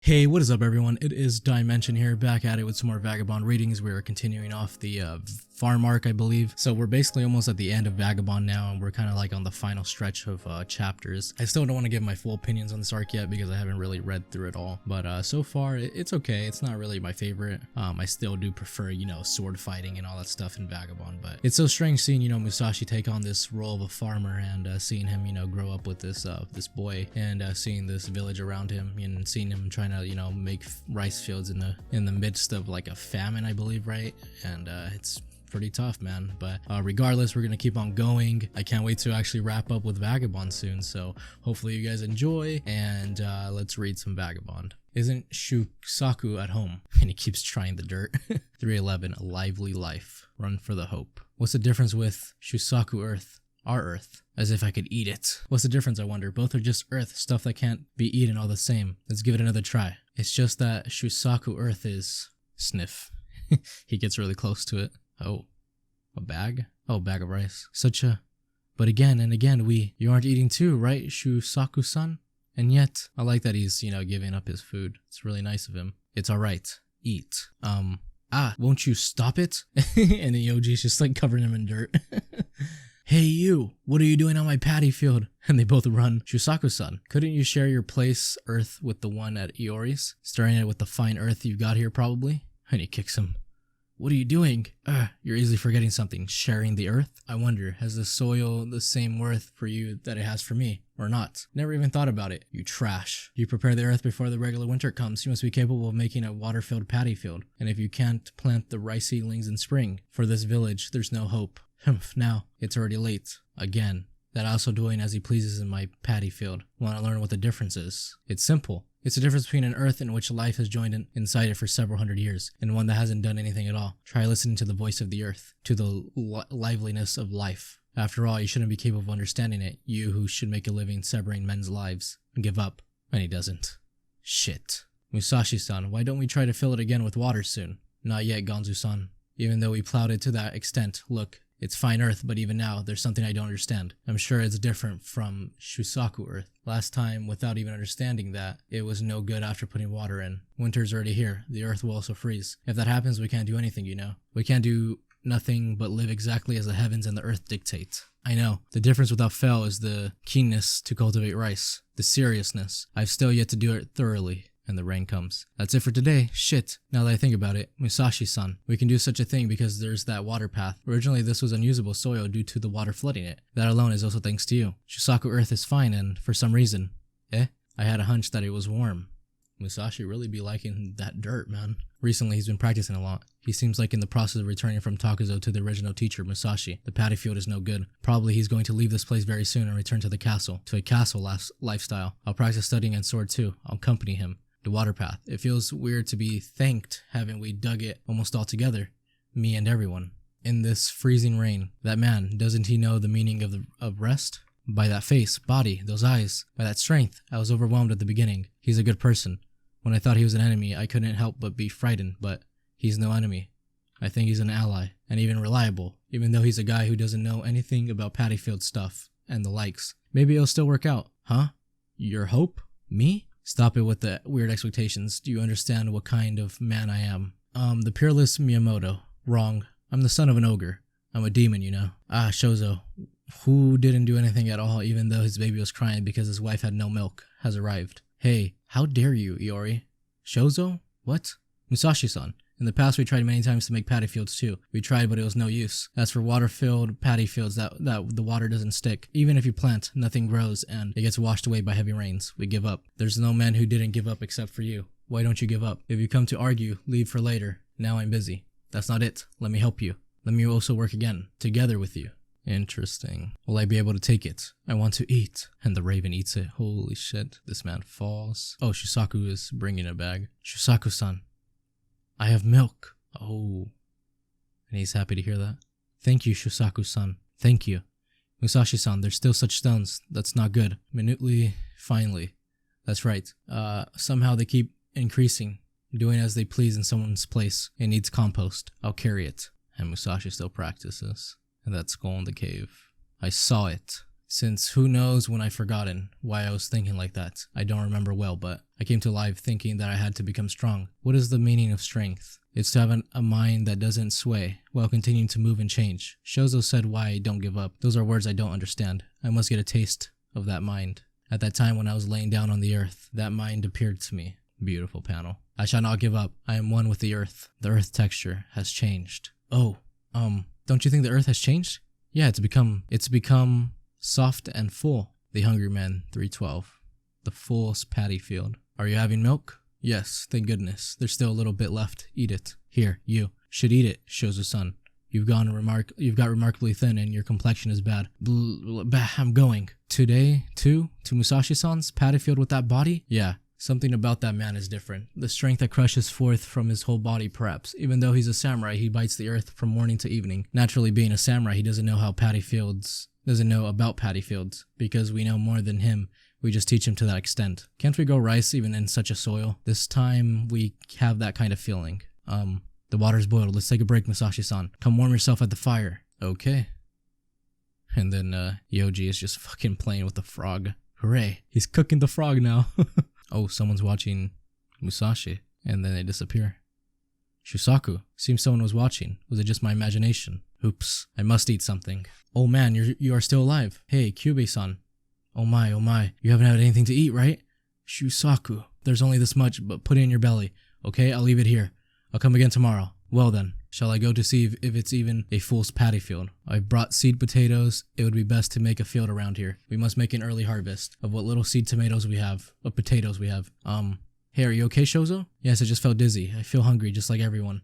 Hey, what is up everyone? It is Dymension here, back at it with some more Vagabond readings. We are continuing off the farm arc, I believe. So we're basically almost at the end of Vagabond now, and we're kind of like on the final stretch of chapters. I still don't want to give my full opinions on this arc yet because I haven't really read through it all. But so far, it's okay. It's not really my favorite. I still do prefer, you know, sword fighting and all that stuff in Vagabond. But it's so strange seeing, you know, Musashi take on this role of a farmer and seeing him, you know, grow up with this this boy and seeing this village around him and seeing him trying to, you know, make rice fields in the midst of like a famine, I believe, right? And it's pretty tough, man. But regardless, we're gonna keep on going. I can't wait to actually wrap up with Vagabond soon, so hopefully you guys enjoy, and let's read some Vagabond. Isn't Shusaku at home? And he keeps trying the dirt. 311, a lively life. Run for the hope. What's the difference with Shusaku Earth? Our Earth. As if I could eat it. What's the difference, I wonder? Both are just Earth, stuff that can't be eaten, all the same. Let's give it another try. It's just that Shusaku Earth is... Sniff. He gets really close to it. Oh. A bag? Oh, bag of rice. Such a... But again and again, you aren't eating too, right, Shusaku-san? And yet, I like that he's, you know, giving up his food. It's really nice of him. It's alright. Eat. Won't you stop it? And the Yoji's just like covering him in dirt. Hey you, what are you doing on my paddy field? And they both run. Shusaku-san, couldn't you share your place, Earth, with the one at Iori's? Stirring it with the fine earth you've got here, probably? And he kicks him. What are you doing? You're easily forgetting something. Sharing the earth? I wonder, has the soil the same worth for you that it has for me? Or not? Never even thought about it. You trash. You prepare the earth before the regular winter comes. You must be capable of making a water-filled paddy field. And if you can't plant the rice seedlings in spring, for this village, there's no hope. Humph, now, it's already late. Again. That also doing as he pleases in my paddy field. Want to learn what the difference is? It's simple. It's the difference between an earth in which life has joined inside it for several hundred years, and one that hasn't done anything at all. Try listening to the voice of the earth, to the liveliness of life. After all, you shouldn't be capable of understanding it, you who should make a living severing men's lives. Give up. And he doesn't. Shit. Musashi-san, why don't we try to fill it again with water soon? Not yet, Gonzu-san. Even though we plowed it to that extent, look. It's fine earth, but even now, there's something I don't understand. I'm sure it's different from Shusaku Earth. Last time, without even understanding that, it was no good after putting water in. Winter's already here. The earth will also freeze. If that happens, we can't do anything, you know. We can't do nothing but live exactly as the heavens and the earth dictate. I know. The difference without fail is the keenness to cultivate rice. The seriousness. I've still yet to do it thoroughly. And the rain comes. That's it for today. Shit. Now that I think about it, Musashi-san, we can do such a thing because there's that water path. Originally, this was unusable soil due to the water flooding it. That alone is also thanks to you. Shusaku Earth is fine, and for some reason, I had a hunch that it was warm. Musashi really be liking that dirt, man. Recently, he's been practicing a lot. He seems like in the process of returning from Takuzo to the original teacher, Musashi. The paddy field is no good. Probably he's going to leave this place very soon and return to the castle. To a castle lifestyle. I'll practice studying and sword too. I'll accompany him. The water path. It feels weird to be thanked, haven't we dug it almost all together? Me and everyone. In this freezing rain. That man, doesn't he know the meaning of rest? By that face, body, those eyes, by that strength. I was overwhelmed at the beginning. He's a good person. When I thought he was an enemy, I couldn't help but be frightened, but he's no enemy. I think he's an ally, and even reliable, even though he's a guy who doesn't know anything about paddy field stuff, and the likes. Maybe it'll still work out. Huh? Your hope? Me? Stop it with the weird expectations. Do you understand what kind of man I am? The peerless Miyamoto. Wrong. I'm the son of an ogre. I'm a demon, you know. Shozo, who didn't do anything at all even though his baby was crying because his wife had no milk, has arrived. Hey, how dare you, Iori? Shozo? What? Musashi-san. In the past, we tried many times to make paddy fields too. We tried, but it was no use. As for water-filled paddy fields, that the water doesn't stick. Even if you plant, nothing grows, and it gets washed away by heavy rains. We give up. There's no man who didn't give up except for you. Why don't you give up? If you come to argue, leave for later. Now I'm busy. That's not it. Let me help you. Let me also work again, together with you. Interesting. Will I be able to take it? I want to eat. And the raven eats it. Holy shit. This man falls. Oh, Shusaku is bringing a bag. Shusaku-san. I have milk. Oh. And he's happy to hear that. Thank you, Shusaku-san. Thank you. Musashi-san, there's still such stones. That's not good. Minutely, finally. That's right. Somehow they keep increasing. Doing as they please in someone's place. It needs compost. I'll carry it. And Musashi still practices. And that skull in the cave. I saw it. Since who knows when I've forgotten why I was thinking like that. I don't remember well, but I came to life thinking that I had to become strong. What is the meaning of strength? It's to have a mind that doesn't sway while continuing to move and change. Shozo said why I don't give up. Those are words I don't understand. I must get a taste of that mind. At that time when I was laying down on the earth, that mind appeared to me. Beautiful panel. I shall not give up. I am one with the earth. The earth texture has changed. Oh, don't you think the earth has changed? Yeah, it's become soft and full. The Hungry Man 312. The fool's paddy field. Are you having milk? Yes, thank goodness. There's still a little bit left. Eat it. Here, you should eat it, Shozo-san. You've got remarkably thin and your complexion is bad. I'm going. Today, too? To Musashi-san's paddy field with that body? Yeah. Something about that man is different. The strength that crushes forth from his whole body, perhaps. Even though he's a samurai, he bites the earth from morning to evening. Naturally, being a samurai, he doesn't know about paddy fields, because we know more than him. We just teach him to that extent. Can't we grow rice even in such a soil? This time, we have that kind of feeling. The water's boiled. Let's take a break, Musashi-san. Come warm yourself at the fire. Okay. And then, Yoji is just fucking playing with the frog. Hooray. He's cooking the frog now. Oh, someone's watching Musashi, and then they disappear. Shusaku, seems someone was watching. Was it just my imagination? Oops, I must eat something. Oh man, you are still alive. Hey, Kyubei-san. Oh my, you haven't had anything to eat, right? Shusaku, there's only this much, but put it in your belly. Okay, I'll leave it here. I'll come again tomorrow. Well then, shall I go to see if it's even a fool's paddy field? I brought seed potatoes. It would be best to make a field around here. We must make an early harvest of what little seed potatoes we have. Hey, are you okay, Shozo? Yes, I just felt dizzy. I feel hungry just like everyone.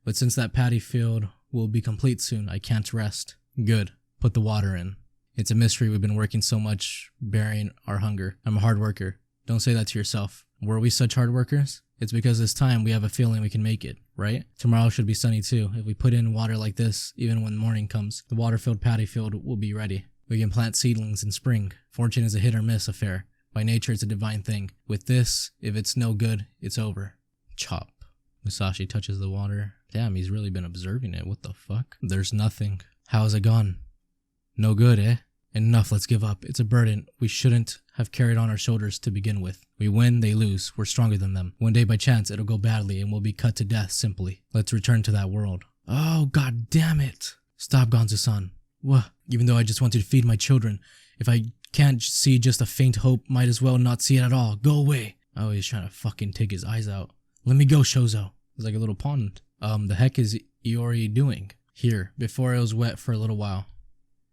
But since that paddy field will be complete soon, I can't rest. Good. Put the water in. It's a mystery we've been working so much, bearing our hunger. I'm a hard worker. Don't say that to yourself. Were we such hard workers? It's because this time we have a feeling we can make it, right? Tomorrow should be sunny too. If we put in water like this, even when morning comes, the water-filled paddy field will be ready. We can plant seedlings in spring. Fortune is a hit or miss affair. By nature, it's a divine thing. With this, if it's no good, it's over. Chop. Musashi touches the water. Damn, he's really been observing it. What the fuck? There's nothing. How's it gone? No good, eh? Enough, let's give up. It's a burden we shouldn't have carried on our shoulders to begin with. We win, they lose. We're stronger than them. One day by chance, it'll go badly and we'll be cut to death simply. Let's return to that world. Oh, god damn it. Stop, Gonzo-san. What? Even though I just wanted to feed my children, if I can't see just a faint hope, might as well not see it at all. Go away. Oh, he's trying to fucking take his eyes out. Let me go, Shozo. It's like a little pond. The heck is Iori doing? Here, before it was wet for a little while.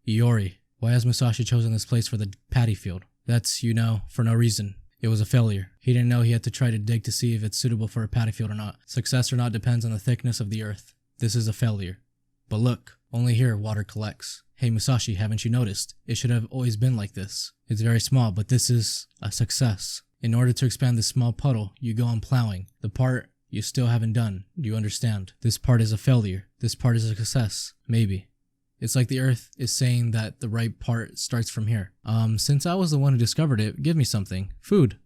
Iori. Why has Musashi chosen this place for the paddy field? That's, for no reason. It was a failure. He didn't know he had to try to dig to see if it's suitable for a paddy field or not. Success or not depends on the thickness of the earth. This is a failure. But look, only here water collects. Hey Musashi, haven't you noticed? It should have always been like this. It's very small, but this is a success. In order to expand this small puddle, you go on plowing. The part you still haven't done. Do you understand? This part is a failure. This part is a success. Maybe. It's like the earth is saying that the right part starts from here. Since I was the one who discovered it, give me something. Food.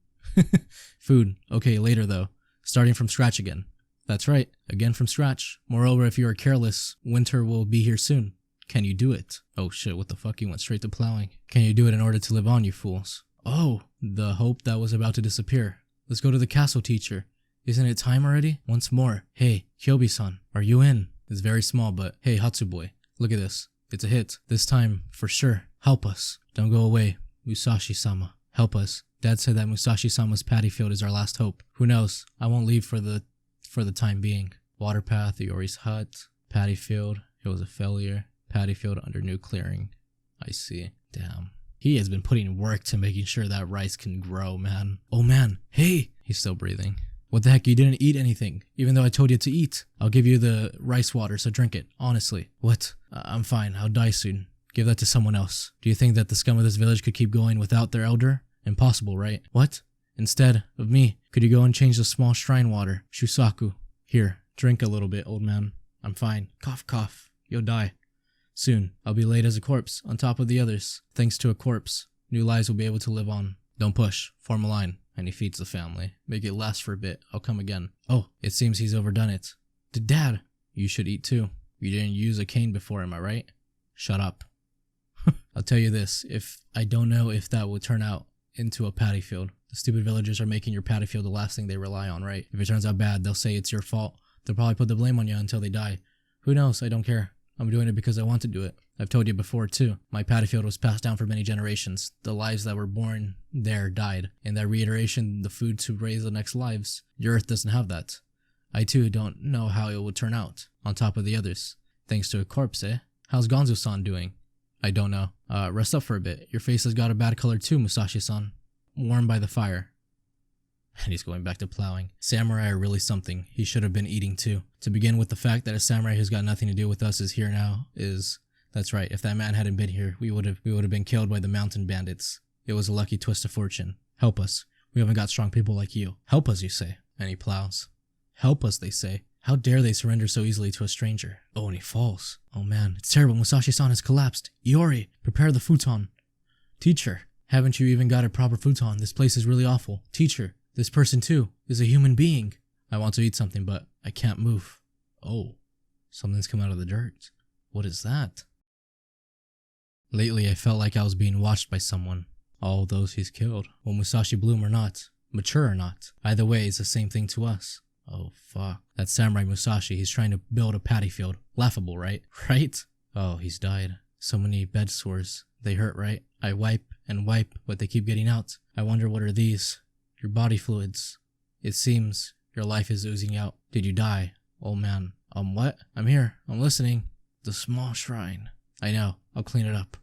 Food. Okay, later though. Starting from scratch again. That's right. Again from scratch. Moreover, if you are careless, winter will be here soon. Can you do it? Oh shit, what the fuck? He went straight to plowing. Can you do it in order to live on, you fools? Oh, the hope that was about to disappear. Let's go to the castle, teacher. Isn't it time already? Once more. Hey, Hyobi-san, are you in? It's very small, but hey, Hatsuboi. Look at this. It's a hit. This time, for sure. Help us. Don't go away. Musashi-sama. Help us. Dad said that Musashi-sama's paddy field is our last hope. Who knows? I won't leave for the time being. Water path, Iori's hut, paddy field. It was a failure. Paddy field under new clearing. I see. Damn. He has been putting work to making sure that rice can grow, man. Oh man. Hey! He's still breathing. What the heck, you didn't eat anything, even though I told you to eat. I'll give you the rice water, so drink it, honestly. What? I'm fine, I'll die soon. Give that to someone else. Do you think that the scum of this village could keep going without their elder? Impossible, right? What? Instead of me, could you go and change the small shrine water? Shusaku. Here, drink a little bit, old man. I'm fine. Cough, cough. You'll die. Soon, I'll be laid as a corpse, on top of the others. Thanks to a corpse, new lives will be able to live on. Don't push. Form a line. And he feeds the family. Make it last for a bit. I'll come again. Oh, it seems he's overdone it. Dad, you should eat too. You didn't use a cane before, am I right? Shut up. I'll tell you this, I don't know if that will turn out into a paddy field. The stupid villagers are making your paddy field the last thing they rely on, right? If it turns out bad, they'll say it's your fault. They'll probably put the blame on you until they die. Who knows? I don't care. I'm doing it because I want to do it. I've told you before too. My paddy field was passed down for many generations. The lives that were born there died. In that reiteration, the food to raise the next lives. Your earth doesn't have that. I too don't know how it would turn out, on top of the others. Thanks to a corpse, eh? How's Gonzo-san doing? I don't know. Rest up for a bit. Your face has got a bad color too, Musashi-san. Warm by the fire. And he's going back to plowing. Samurai are really something. He should have been eating too. To begin with, the fact that a samurai who's got nothing to do with us is here now is... That's right, if that man hadn't been here, we would have been killed by the mountain bandits. It was a lucky twist of fortune. Help us. We haven't got strong people like you. Help us, you say. And he plows. Help us, they say. How dare they surrender so easily to a stranger? Oh, and he falls. Oh man, it's terrible. Musashi-san has collapsed. Iori, prepare the futon. Teacher, haven't you even got a proper futon? This place is really awful. Teacher, this person too is a human being. I want to eat something, but I can't move. Oh, something's come out of the dirt. What is that? Lately, I felt like I was being watched by someone. All those he's killed. Well, Musashi bloom or not, mature or not, either way, it's the same thing to us. Oh, fuck. That samurai Musashi, he's trying to build a paddy field. Laughable, right? Right? Oh, he's died. So many bed sores. They hurt, right? I wipe and wipe, but they keep getting out. I wonder what are these? Your body fluids. It seems your life is oozing out. Did you die? Oh man. What? I'm here. I'm listening. The small shrine. I know. I'll clean it up.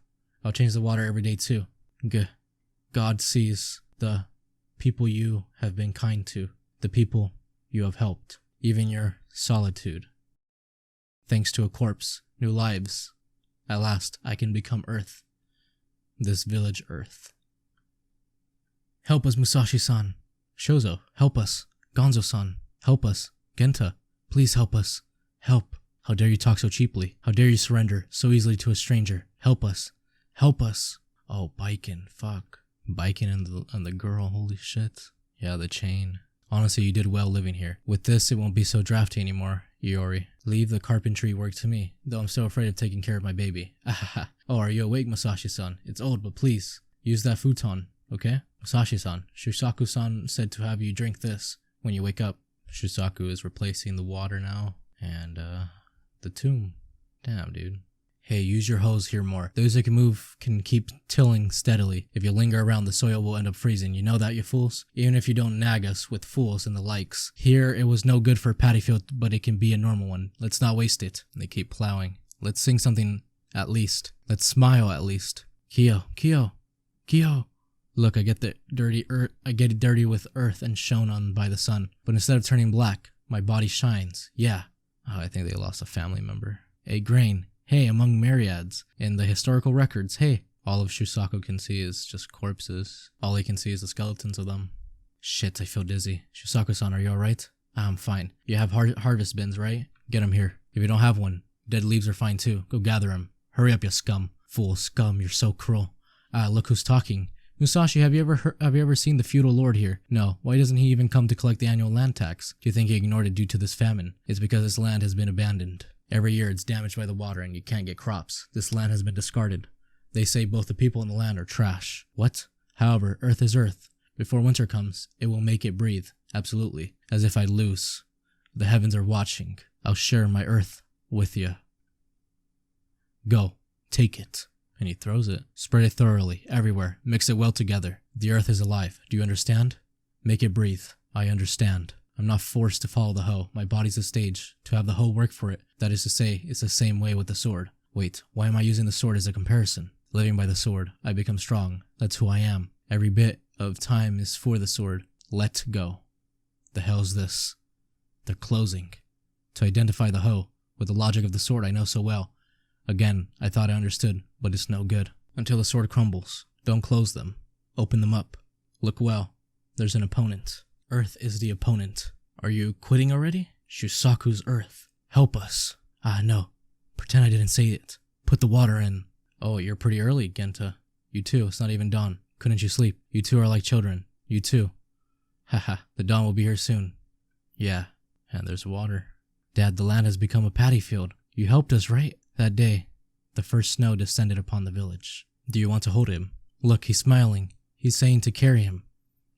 I'll change the water every day too. God sees the people you have been kind to. The people you have helped. Even your solitude. Thanks to a corpse. New lives. At last, I can become Earth. This village Earth. Help us, Musashi-san. Shozo, help us. Gonzo-san, help us. Genta, please help us. Help. How dare you talk so cheaply? How dare you surrender so easily to a stranger? Help us. Help us. Oh, biking. Fuck. Biking and the girl. Holy shit. Yeah, the chain. Honestly, you did well living here. With this, it won't be so drafty anymore, Iori. Leave the carpentry work to me, though I'm so afraid of taking care of my baby. Ahaha. Oh, are you awake, Musashi-san? It's old, but please, use that futon, okay? Musashi-san, Shusaku-san said to have you drink this when you wake up. Shusaku is replacing the water now, and, the tomb. Damn, dude. Hey, use your hose here more. Those that can move can keep tilling steadily. If you linger around, the soil will end up freezing. You know that, you fools? Even if you don't nag us with fools and the likes. Here, it was no good for a paddy field, but it can be a normal one. Let's not waste it. And they keep plowing. Let's sing something at least. Let's smile at least. Kyo. Look, I get it dirty with earth and shone on by the sun. But instead of turning black, my body shines. Yeah. Oh, I think they lost a family member. A grain. Hey, among myriads. In the historical records, hey. All of Shusaku can see is just corpses. All he can see is the skeletons of them. Shit, I feel dizzy. Shusaku-san, are you alright? I'm fine. You have harvest bins, right? Get them here. If you don't have one, dead leaves are fine too. Go gather them. Hurry up, you scum. Fool, scum, you're so cruel. Look who's talking. Musashi, have you ever seen the feudal lord here? No. Why doesn't he even come to collect the annual land tax? Do you think he ignored it due to this famine? It's because this land has been abandoned. Every year it's damaged by the water and you can't get crops. This land has been discarded. They say both the people and the land are trash. What? However, earth is earth. Before winter comes, it will make it breathe. Absolutely. As if I'd lose. The heavens are watching. I'll share my earth with you. Go. Take it. And he throws it. Spread it thoroughly, everywhere. Mix it well together. The earth is alive. Do you understand? Make it breathe. I understand. I'm not forced to follow the hoe. My body's a stage. To have the hoe work for it. That is to say, it's the same way with the sword. Wait, why am I using the sword as a comparison? Living by the sword, I become strong. That's who I am. Every bit of time is for the sword. Let go. The hell's this? They're closing. To identify the hoe, with the logic of the sword I know so well. Again, I thought I understood, but it's no good. Until the sword crumbles. Don't close them. Open them up. Look well. There's an opponent. Earth is the opponent. Are you quitting already? Shusaku's Earth. Help us. No. Pretend I didn't say it. Put the water in. Oh, you're pretty early, Genta. You too, it's not even dawn. Couldn't you sleep? You two are like children. You too. Haha, the dawn will be here soon. Yeah, and there's water. Dad, the land has become a paddy field. You helped us, right? That day, the first snow descended upon the village. Do you want to hold him? Look, he's smiling. He's saying to carry him.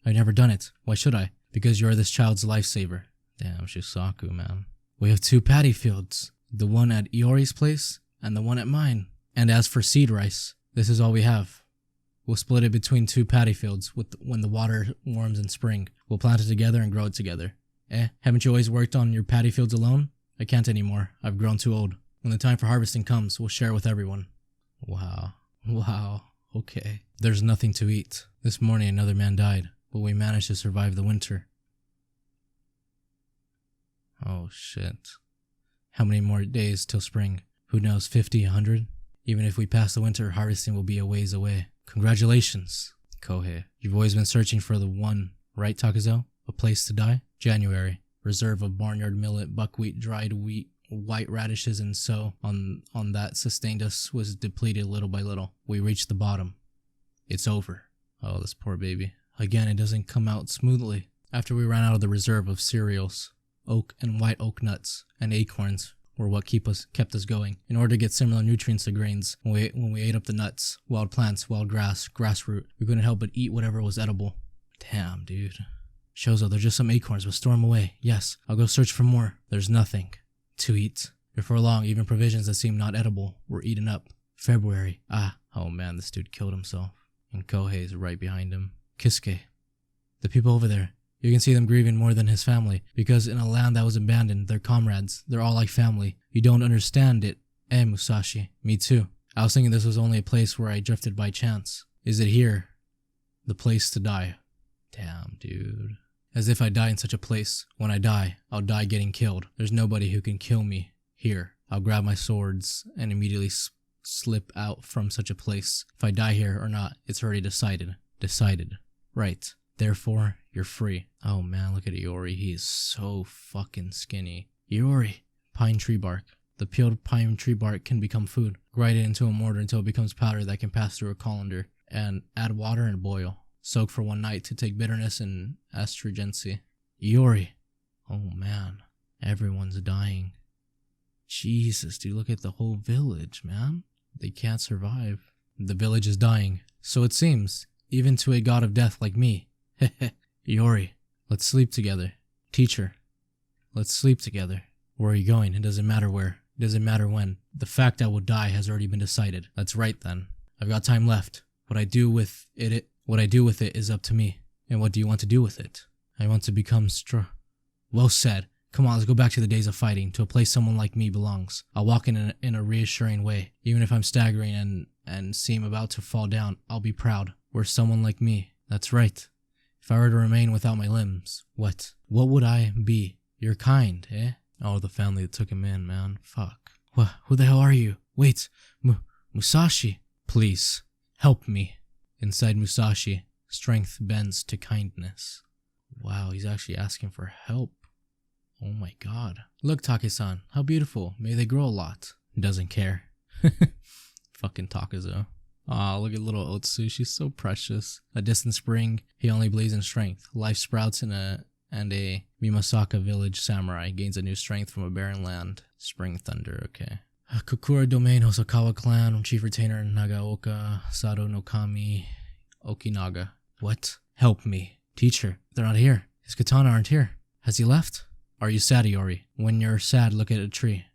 I've never done it. Why should I? Because you are this child's lifesaver. Damn, Shisaku, man. We have 2 paddy fields. The one at Iori's place, and the one at mine. And as for seed rice, this is all we have. We'll split it between 2 paddy fields when the water warms in spring. We'll plant it together and grow it together. Haven't you always worked on your paddy fields alone? I can't anymore. I've grown too old. When the time for harvesting comes, we'll share with everyone. Wow. Okay. There's nothing to eat. This morning another man died, but we managed to survive the winter. Oh shit. How many more days till spring? Who knows, 50, 100? Even if we pass the winter, harvesting will be a ways away. Congratulations, Kohei. You've always been searching for the one, right, Takuzo? A place to die? January. Reserve of barnyard millet, buckwheat, dried wheat, white radishes, and so on that sustained us was depleted little by little. We reached the bottom. It's over. Oh, this poor baby. Again, it doesn't come out smoothly. After we ran out of the reserve of cereals, oak and white oak nuts and acorns were what kept us going. In order to get similar nutrients to grains, when we ate up the nuts, wild plants, wild grass, grassroot, we couldn't help but eat whatever was edible. Damn, dude. Shozo, there's just some acorns, but store them away. Yes, I'll go search for more. There's nothing to eat. Before long, even provisions that seemed not edible were eaten up. February. Oh man, this dude killed himself. And Kohei is right behind him. Kisuke. The people over there. You can see them grieving more than his family, because in a land that was abandoned, they're comrades. They're all like family. You don't understand it. Musashi. Me too. I was thinking this was only a place where I drifted by chance. Is it here? The place to die. Damn, dude. As if I die in such a place. When I die, I'll die getting killed. There's nobody who can kill me here. I'll grab my swords and immediately slip out from such a place. If I die here or not, it's already decided. Decided. Right. Therefore, you're free. Oh man, look at Iori. He is so fucking skinny. Iori. Pine tree bark. The peeled pine tree bark can become food. Grind it into a mortar until it becomes powder that can pass through a colander. And add water and boil. Soak for 1 night to take bitterness and astringency. Iori. Oh man. Everyone's dying. Jesus, dude, look at the whole village, man. They can't survive. The village is dying. So it seems. Even to a god of death like me. Iori, let's sleep together. Teacher, let's sleep together. Where are you going? It doesn't matter where. It doesn't matter when. The fact I will die has already been decided. That's right then. I've got time left. What I do with it is up to me. And what do you want to do with it? I want to become Well said. Come on, let's go back to the days of fighting, to a place someone like me belongs. I'll walk in a reassuring way. Even if I'm staggering and seem about to fall down, I'll be proud. We're someone like me. That's right. If I were to remain without my limbs, what would I be? Your kind, eh? Oh, the family that took him in, man. Fuck. Who the hell are you? Wait, Musashi. Please, help me. Inside Musashi, strength bends to kindness. Wow, he's actually asking for help. Oh my god. Look, Take-san, how beautiful. May they grow a lot. Doesn't care. Fucking Takuzo. Aw, look at little Otsu, she's so precious. A distant spring, he only believes in strength. Life sprouts and a Mimasaka village samurai gains a new strength from a barren land. Spring thunder, okay. Kokura domain Hosokawa clan, chief retainer Nagaoka, Sado no Kami, Okinaga. What? Help me. Teacher, they're not here. His katana aren't here. Has he left? Are you sad, Iori? When you're sad, look at a tree.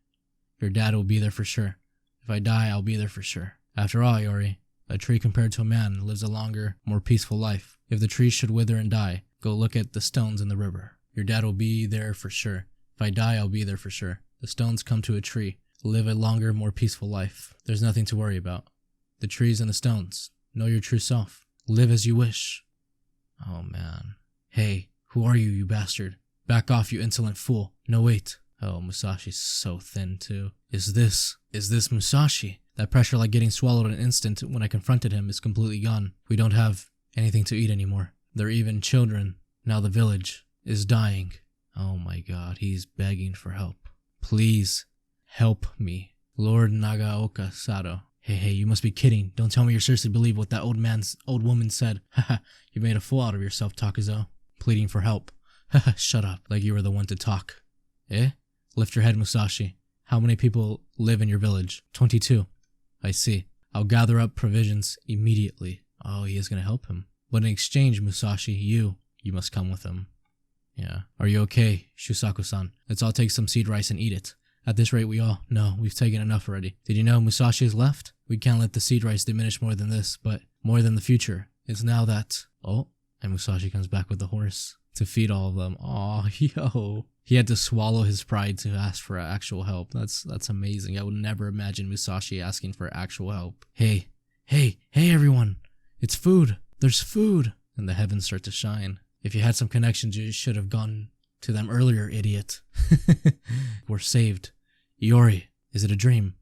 Your dad will be there for sure. If I die, I'll be there for sure. After all, Iori, a tree compared to a man lives a longer, more peaceful life. If the tree should wither and die, go look at the stones in the river. Your dad will be there for sure. If I die, I'll be there for sure. The stones come to a tree, live a longer, more peaceful life. There's nothing to worry about. The trees and the stones. Know your true self. Live as you wish. Oh man. Hey, who are you, you bastard? Back off, you insolent fool. No, wait. Oh, Musashi's so thin too. Is this Musashi? That pressure like getting swallowed in an instant when I confronted him is completely gone. We don't have anything to eat anymore. There are even children. Now the village is dying. Oh my god, he's begging for help. Please, help me. Lord Nagaoka Sado. Hey, you must be kidding. Don't tell me you seriously believe what that old woman said. Haha, you made a fool out of yourself, Takuzo. Pleading for help. Haha, shut up, like you were the one to talk. Eh? Lift your head, Musashi. How many people live in your village? 22. I see. I'll gather up provisions immediately. Oh, he is gonna help him. But in exchange, Musashi, you must come with him. Yeah. Are you okay, Shusaku-san? Let's all take some seed rice and eat it. At this rate, we've taken enough already. Did you know Musashi is left? We can't let the seed rice diminish more than this, but more than the future. It's now that... Oh, and Musashi comes back with the horse to feed all of them. Aw, yo. He had to swallow his pride to ask for actual help. That's amazing. I would never imagine Musashi asking for actual help. Hey, everyone. It's food. There's food. And the heavens start to shine. If you had some connections, you should have gone to them earlier, idiot. We're saved. Iori, is it a dream?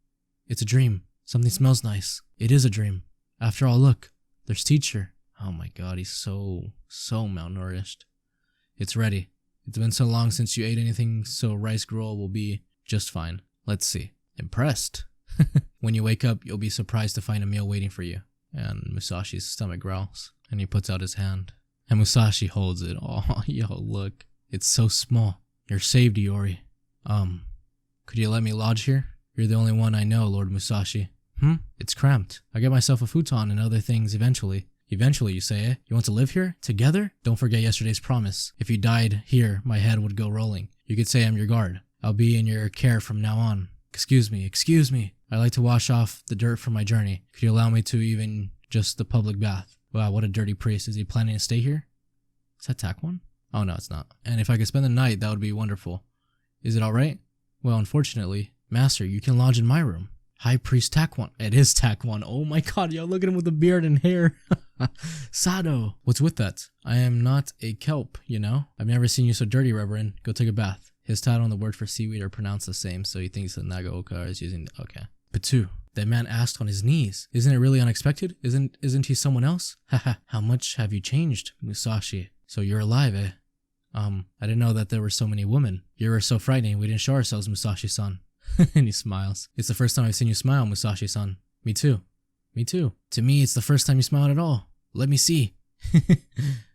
It's a dream. Something smells nice. It is a dream. After all, look. There's teacher. Oh my god, he's so malnourished. It's ready. It's been so long since you ate anything, so rice gruel will be just fine. Let's see. Impressed. When you wake up, you'll be surprised to find a meal waiting for you. And Musashi's stomach growls, and he puts out his hand. And Musashi holds it. Oh, yo, look. It's so small. You're saved, Iori. Could you let me lodge here? You're the only one I know, Lord Musashi. It's cramped. I'll get myself a futon and other things eventually. Eventually, you say, eh? You want to live here? Together? Don't forget yesterday's promise. If you died here, my head would go rolling. You could say I'm your guard. I'll be in your care from now on. Excuse me. I like to wash off the dirt from my journey. Could you allow me to even just the public bath? Wow, what a dirty priest. Is he planning to stay here? Is that Takwan? Oh, no, it's not. And if I could spend the night, that would be wonderful. Is it alright? Well, unfortunately, Master, you can lodge in my room. High Priest Takwan. It is Takwan. Oh my god, yo, look at him with the beard and hair. Sado. What's with that? I am not a kelp, you know? I've never seen you so dirty, Reverend. Go take a bath. His title and the word for seaweed are pronounced the same, so he thinks that Nagaoka is using... Okay. But two, that man asked on his knees. Isn't it really unexpected? Isn't he someone else? Haha, how much have you changed, Musashi? So you're alive, eh? I didn't know that there were so many women. You were so frightening, we didn't show ourselves, Musashi-san. And he smiles. It's the first time I've seen you smile, Musashi-san. Me too. To me, it's the first time you smiled at all. Let me see.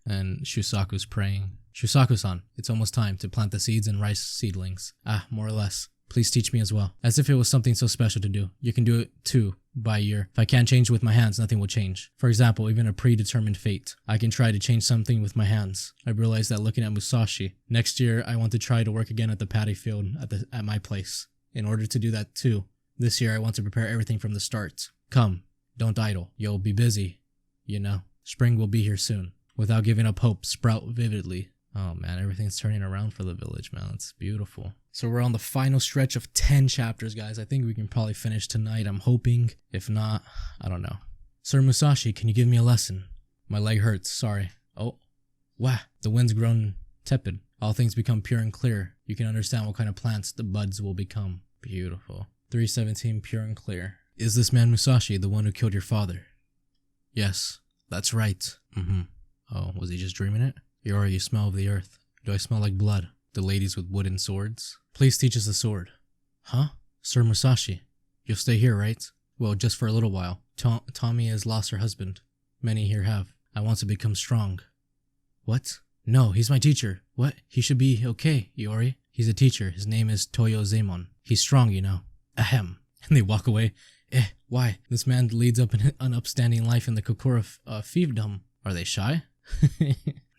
And Shusaku's praying. Shusaku-san, it's almost time to plant the seeds and rice seedlings. More or less. Please teach me as well. As if it was something so special to do. You can do it too, by year. If I can't change with my hands, nothing will change. For example, even a predetermined fate. I can try to change something with my hands. I realized that looking at Musashi. Next year, I want to try to work again at the paddy field at my place. In order to do that too, this year I want to prepare everything from the start. Come, don't idle. You'll be busy. You know, spring will be here soon. Without giving up hope, sprout vividly. Oh man, everything's turning around for the village, man. It's beautiful. So we're on the final stretch of 10 chapters, guys. I think we can probably finish tonight. I'm hoping. If not, I don't know. Sir Musashi, can you give me a lesson? My leg hurts, sorry. Oh, wow. The wind's grown tepid. All things become pure and clear. You can understand what kind of plants the buds will become. Beautiful. 317, pure and clear. Is this man Musashi the one who killed your father? Yes, that's right. Oh, was he just dreaming it? Iori, you smell of the earth. Do I smell like blood? The ladies with wooden swords? Please teach us the sword. Huh? Sir Musashi, you'll stay here, right? Well, just for a little while. Tommy has lost her husband. Many here have. I want to become strong. What? No, he's my teacher. What? He should be okay, Iori. He's a teacher. His name is Toyo Zemon. He's strong, you know. Ahem. And they walk away. Why? This man leads an upstanding life in the Kokura fiefdom. Are they shy?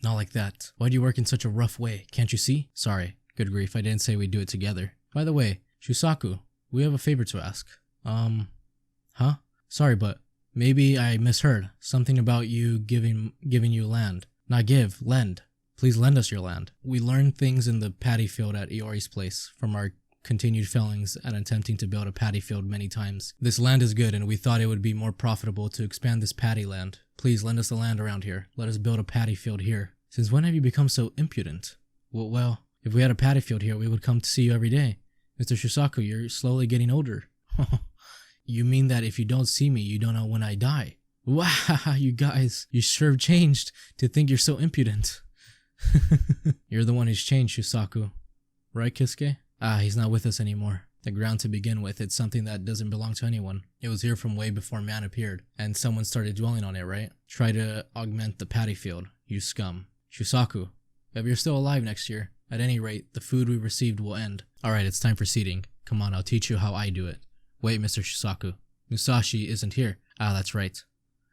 Not like that. Why do you work in such a rough way? Can't you see? Sorry. Good grief, I didn't say we'd do it together. By the way, Shusaku, we have a favor to ask. Huh? Sorry, but maybe I misheard. Something about you giving you land. Not give, lend. Please lend us your land. We learned things in the paddy field at Iori's place from our continued failings at attempting to build a paddy field many times. This land is good and we thought it would be more profitable to expand this paddy land. Please lend us the land around here. Let us build a paddy field here. Since when have you become so impudent? Well, if we had a paddy field here, we would come to see you every day. Mr. Shusaku, you're slowly getting older. You mean that if you don't see me, you don't know when I die? Wow, you guys, you sure have changed to think you're so impudent. You're the one who's changed, Shusaku. Right, Kisuke? He's not with us anymore. The ground to begin with, it's something that doesn't belong to anyone. It was here from way before man appeared, and someone started dwelling on it, right? Try to augment the paddy field, you scum. Shusaku, if you're still alive next year, at any rate, the food we received will end. Alright, it's time for seeding. Come on, I'll teach you how I do it. Wait, Mr. Shusaku. Musashi isn't here. Ah, that's right.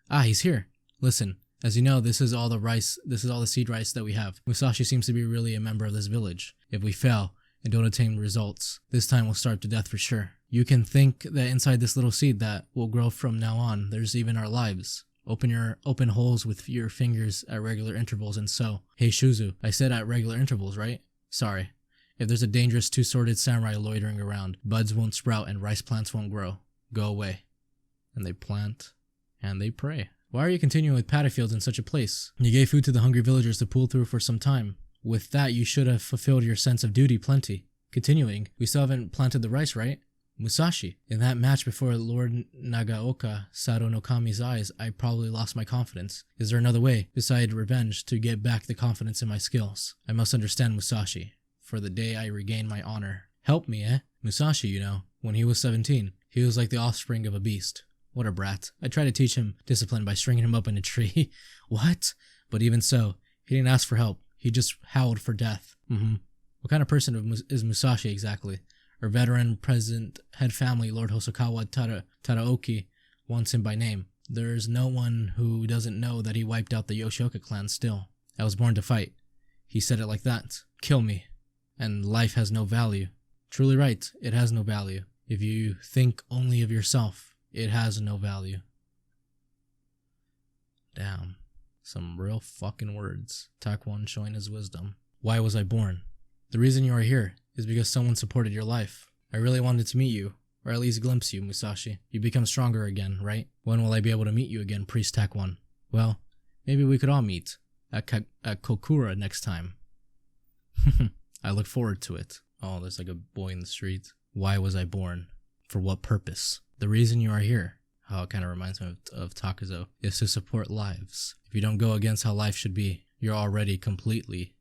Ah, he's here. Listen, as you know, this is all the seed rice that we have. Musashi seems to be really a member of this village. If we fail and don't attain results, this time we'll starve to death for sure. You can think that inside this little seed that will grow from now on, there's even our lives. Open holes with your fingers at regular intervals and sow. Hey Shuzu, I said at regular intervals, right? Sorry. If there's a dangerous two-sworded samurai loitering around, buds won't sprout and rice plants won't grow. Go away. And they plant, and they pray. Why are you continuing with paddy fields in such a place? You gave food to the hungry villagers to pull through for some time. With that, you should have fulfilled your sense of duty plenty. Continuing, we still haven't planted the rice, right? Musashi, in that match before Lord Nagaoka Sado no Kami's eyes, I probably lost my confidence. Is there another way, beside revenge, to get back the confidence in my skills? I must understand Musashi, for the day I regain my honor. Help me, eh? Musashi, you know, when he was 17, he was like the offspring of a beast. What a brat. I tried to teach him discipline by stringing him up in a tree. What? But even so, he didn't ask for help. He just howled for death. What kind of person is Musashi exactly? Our veteran present head family, Lord Hosokawa Tadaoki, wants him by name. There's no one who doesn't know that he wiped out the Yoshioka clan still. I was born to fight. He said it like that. Kill me. And life has no value. Truly right, it has no value. If you think only of yourself, it has no value. Damn. Some real fucking words. Takwon showing his wisdom. Why was I born? The reason you are here is because someone supported your life. I really wanted to meet you, or at least glimpse you, Musashi. You become stronger again, right? When will I be able to meet you again, Priest Takwon? Well, maybe we could all meet at Kokura next time. I look forward to it. Oh, there's like a boy in the street. Why was I born? For what purpose? The reason you are here, how it kind of reminds me of Takazo, is to support lives. If you don't go against how life should be, you're already completely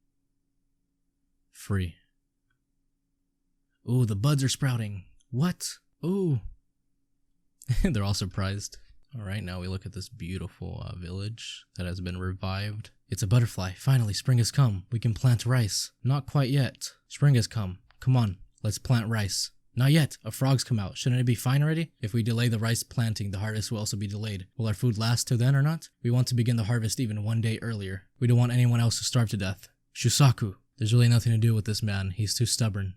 free. Ooh, the buds are sprouting. What? Ooh. They're all surprised. Alright, now we look at this beautiful village that has been revived. It's a butterfly. Finally, spring has come. We can plant rice. Not quite yet. Spring has come. Come on, let's plant rice. Not yet. A frog's come out. Shouldn't it be fine already? If we delay the rice planting, the harvest will also be delayed. Will our food last till then or not? We want to begin the harvest even one day earlier. We don't want anyone else to starve to death. Shusaku. There's really nothing to do with this man. He's too stubborn.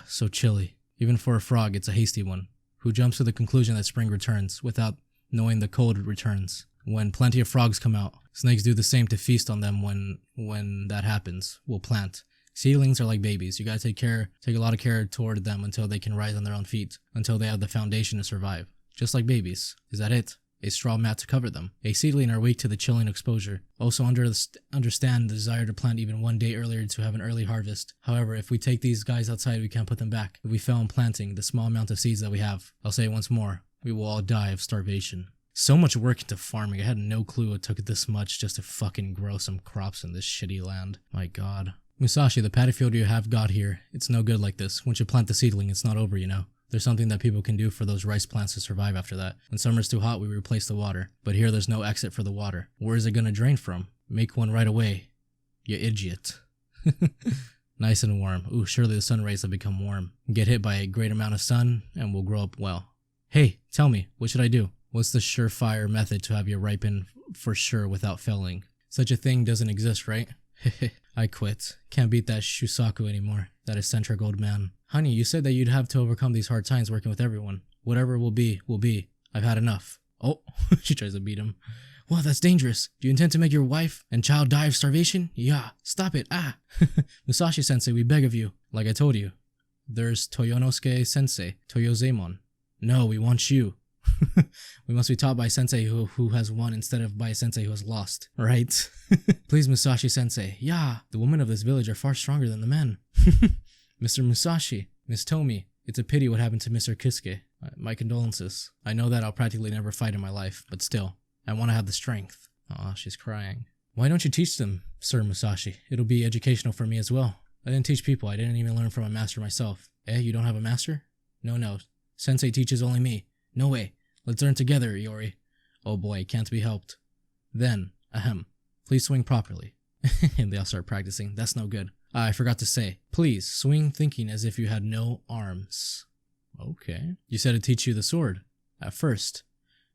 So chilly. Even for a frog, it's a hasty one, who jumps to the conclusion that spring returns, without knowing the cold returns. When plenty of frogs come out, snakes do the same to feast on them when that happens. We'll plant. Seedlings are like babies. You gotta take a lot of care toward them until they can rise on their own feet, until they have the foundation to survive. Just like babies. Is that it? A straw mat to cover them. A seedling are weak to the chilling exposure. Also understand the desire to plant even one day earlier to have an early harvest. However, if we take these guys outside, we can't put them back. If we fail in planting the small amount of seeds that we have, I'll say it once more, we will all die of starvation. So much work into farming. I had no clue it took this much just to fucking grow some crops in this shitty land. My god. Musashi, the paddy field you have got here, it's no good like this. Once you plant the seedling, it's not over, you know. There's something that people can do for those rice plants to survive after that. When summer's too hot, we replace the water. But here there's no exit for the water. Where is it gonna drain from? Make one right away. You idiot. Nice and warm. Ooh, surely the sun rays have become warm. Get hit by a great amount of sun, and we'll grow up well. Hey, tell me, what should I do? What's the surefire method to have you ripen for sure without failing? Such a thing doesn't exist, right? I quit. Can't beat that Shusaku anymore. That eccentric old man. Honey, you said that you'd have to overcome these hard times working with everyone. Whatever will be, will be. I've had enough. Oh, she tries to beat him. Well, that's dangerous. Do you intend to make your wife and child die of starvation? Yeah, stop it. Ah. Musashi-sensei, we beg of you. Like I told you. There's Toyonosuke-sensei, Toyozemon. No, we want you. We must be taught by a sensei who has won instead of by a sensei who has lost, right? Please, Musashi-sensei. Yeah, the women of this village are far stronger than the men. Mr. Musashi, Miss Tomi, it's a pity what happened to Mr. Kisuke. My condolences. I know that I'll practically never fight in my life, but still, I want to have the strength. Aw, she's crying. Why don't you teach them, Sir Musashi? It'll be educational for me as well. I didn't teach people. I didn't even learn from a master myself. Eh, you don't have a master? No. Sensei teaches only me. No way. Let's learn together, Iori. Oh boy, can't be helped. Then, please swing properly. And they all start practicing. That's no good. I forgot to say, please swing thinking as if you had no arms. Okay. You said to teach you the sword. At first.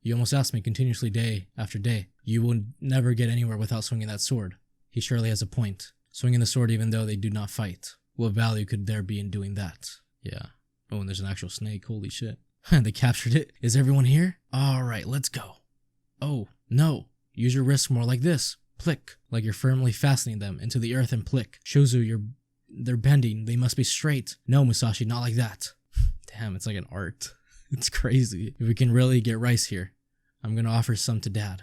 You almost asked me continuously day after day. You will never get anywhere without swinging that sword. He surely has a point. Swinging the sword even though they do not fight. What value could there be in doing that? Yeah. Oh, and there's an actual snake. Holy shit. They captured it. Is everyone here? Alright, let's go. Oh, no. Use your wrists more like this. Plick. Like you're firmly fastening them into the earth and plick. Shuzu, they're bending. They must be straight. No, Musashi, not like that. Damn, it's like an art. It's crazy. If we can really get rice here, I'm gonna offer some to Dad.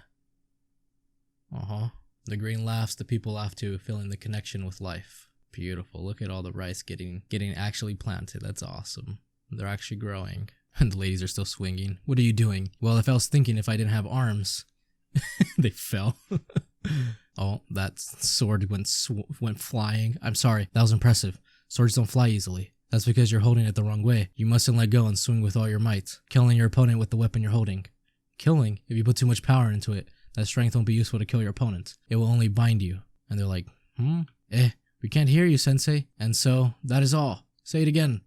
The green laughs, the people laugh too, feeling the connection with life. Beautiful. Look at all the rice getting actually planted. That's awesome. They're actually growing. And the ladies are still swinging. What are you doing? Well, if I was thinking if I didn't have arms. They fell. Oh, that sword went flying. I'm sorry. That was impressive. Swords don't fly easily. That's because you're holding it the wrong way. You mustn't let go and swing with all your might, killing your opponent with the weapon you're holding. Killing? If you put too much power into it, that strength won't be useful to kill your opponent. It will only bind you. And they're like, we can't hear you, Sensei. And so, that is all. Say it again.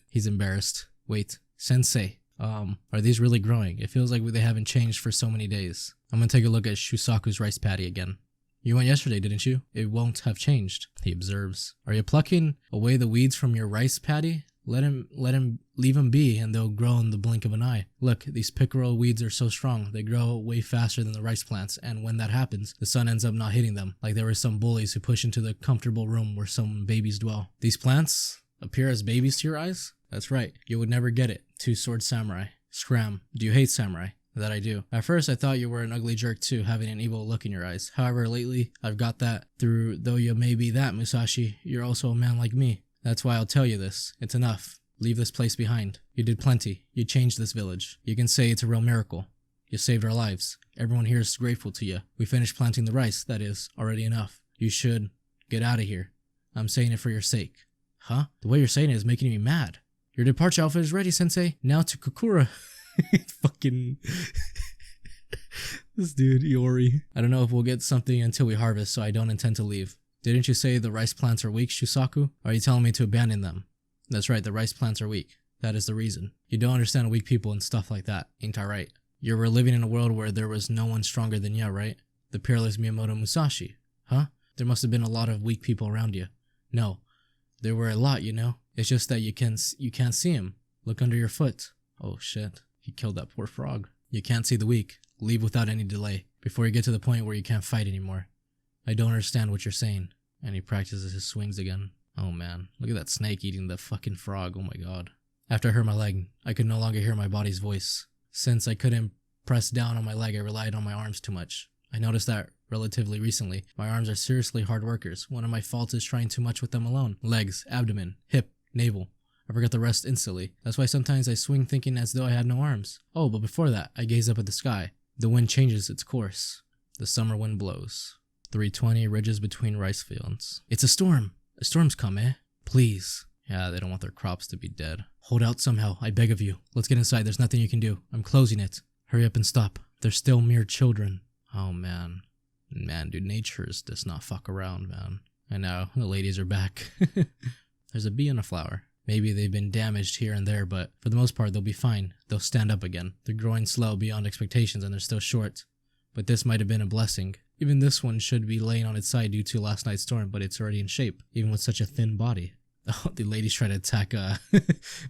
He's embarrassed. Wait, Sensei. Are these really growing? It feels like they haven't changed for so many days. I'm gonna take a look at Shusaku's rice paddy again. You went yesterday, didn't you? It won't have changed, he observes. Are you plucking away the weeds from your rice paddy? Leave them be, and they'll grow in the blink of an eye. Look, these pickerel weeds are so strong, they grow way faster than the rice plants, and when that happens, the sun ends up not hitting them, like there were some bullies who push into the comfortable room where some babies dwell. These plants appear as babies to your eyes? That's right, you would never get it. Two-sword samurai. Scram, do you hate samurai? That I do. At first, I thought you were an ugly jerk too, having an evil look in your eyes. However, lately, I've got that. Though you may be that, Musashi, you're also a man like me. That's why I'll tell you this. It's enough. Leave this place behind. You did plenty. You changed this village. You can say it's a real miracle. You saved our lives. Everyone here is grateful to you. We finished planting the rice, that is, already enough. You should get out of here. I'm saying it for your sake. Huh? The way you're saying it is making me mad. Your departure outfit is ready, Sensei. Now to Kokura. Fucking this dude, Iori. I don't know if we'll get something until we harvest, so I don't intend to leave. Didn't you say the rice plants are weak, Shusaku? Are you telling me to abandon them? That's right, the rice plants are weak. That is the reason. You don't understand weak people and stuff like that, ain't I right? You were living in a world where there was no one stronger than you, right? The peerless Miyamoto Musashi. Huh? There must have been a lot of weak people around you. No. There were a lot, you know? It's just that you can't see him. Look under your foot. Oh shit. He killed that poor frog. You can't see the weak. Leave without any delay, before you get to the point where you can't fight anymore. I don't understand what you're saying. And he practices his swings again. Oh man, look at that snake eating the fucking frog, oh my god. After I hurt my leg, I could no longer hear my body's voice. Since I couldn't press down on my leg, I relied on my arms too much. I noticed that relatively recently. My arms are seriously hard workers. One of my faults is trying too much with them alone. Legs, abdomen, hip, navel. I forget the rest instantly. That's why sometimes I swing thinking as though I had no arms. Oh, but before that, I gaze up at the sky. The wind changes its course. The summer wind blows. 320 ridges between rice fields. It's a storm. A storm's come, eh? Please. Yeah, they don't want their crops to be dead. Hold out somehow, I beg of you. Let's get inside, there's nothing you can do. I'm closing it. Hurry up and stop. They're still mere children. Oh man. Man, dude, nature does not fuck around, man. I know, the ladies are back. There's a bee and a flower. Maybe they've been damaged here and there, but for the most part, they'll be fine. They'll stand up again. They're growing slow beyond expectations and they're still short. But this might have been a blessing. Even this one should be laying on its side due to last night's storm, but it's already in shape, even with such a thin body. Oh, the ladies tried to attack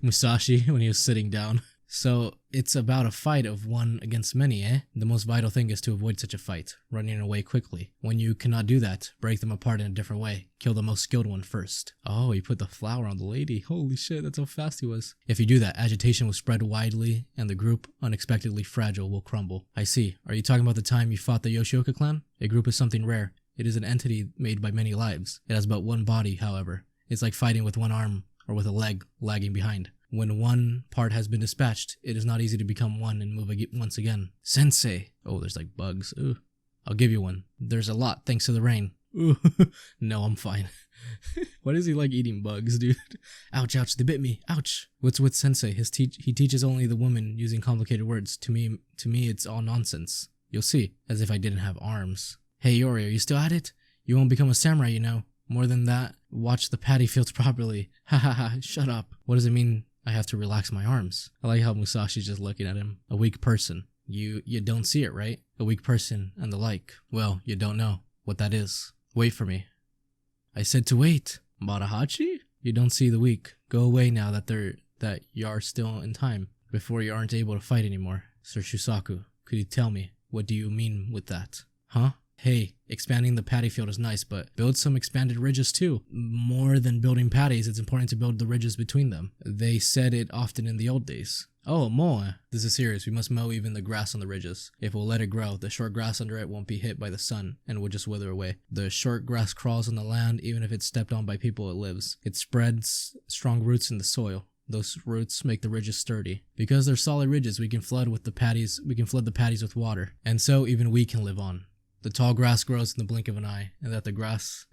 Musashi when he was sitting down. So, it's about a fight of one against many, eh? The most vital thing is to avoid such a fight, running away quickly. When you cannot do that, break them apart in a different way. Kill the most skilled one first. Oh, he put the flower on the lady. Holy shit, that's how fast he was. If you do that, agitation will spread widely, and the group, unexpectedly fragile, will crumble. I see. Are you talking about the time you fought the Yoshioka clan? A group is something rare. It is an entity made by many lives. It has but one body, however. It's like fighting with one arm, or with a leg lagging behind. When one part has been dispatched, it is not easy to become one and move once again. Sensei! Oh, there's like bugs. Ooh. I'll give you one. There's a lot, thanks to the rain. Ooh. No, I'm fine. Why does he like eating bugs, dude? Ouch, ouch, they bit me. Ouch. What's with Sensei? He teaches only the woman using complicated words. To me, it's all nonsense. You'll see. As if I didn't have arms. Hey, Yori, are you still at it? You won't become a samurai, you know. More than that, watch the paddy fields properly. Ha ha ha, shut up. What does it mean I have to relax my arms? I like how Musashi's just looking at him. A weak person. You don't see it, right? A weak person and the like. Well, you don't know what that is. Wait for me. I said to wait. Marahachi? You don't see the weak. Go away now that you are still in time, before you aren't able to fight anymore. Sir Shusaku, could you tell me, what do you mean with that? Huh? Hey, expanding the paddy field is nice, but build some expanded ridges too. More than building paddies, it's important to build the ridges between them. They said it often in the old days. Oh, more. This is serious. We must mow even the grass on the ridges. If we'll let it grow, the short grass under it won't be hit by the sun and will just wither away. The short grass crawls on the land, even if it's stepped on by people it lives. It spreads strong roots in the soil. Those roots make the ridges sturdy. Because they're solid ridges, we can flood the paddies with water. And so even we can live on. The tall grass grows in the blink of an eye, and the grass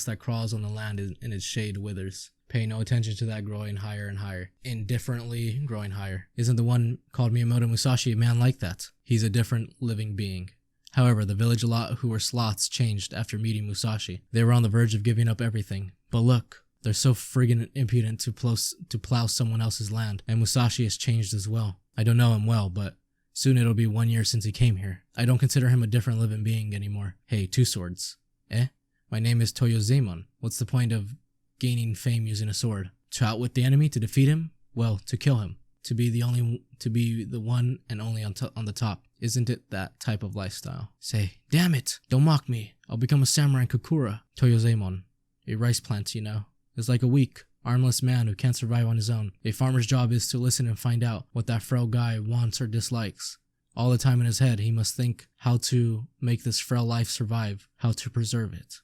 that crawls on the land in its shade withers. Pay no attention to that growing higher and higher. Indifferently growing higher. Isn't the one called Miyamoto Musashi a man like that? He's a different living being. However, the village lot who were sloths changed after meeting Musashi. They were on the verge of giving up everything. But look, they're so friggin' impudent to plow someone else's land, and Musashi has changed as well. I don't know him well, but soon it'll be 1 year since he came here. I don't consider him a different living being anymore. Hey, two swords. Eh? My name is Toyozemon. What's the point of gaining fame using a sword? To outwit the enemy? To defeat him? Well, to kill him. To be the one and only on the top. Isn't it that type of lifestyle? Say, damn it! Don't mock me. I'll become a samurai in Kokura. Toyozemon. A rice plant, you know. Is like a weak, armless man who can't survive on his own. A farmer's job is to listen and find out what that frail guy wants or dislikes. All the time in his head, he must think how to make this frail life survive, how to preserve it.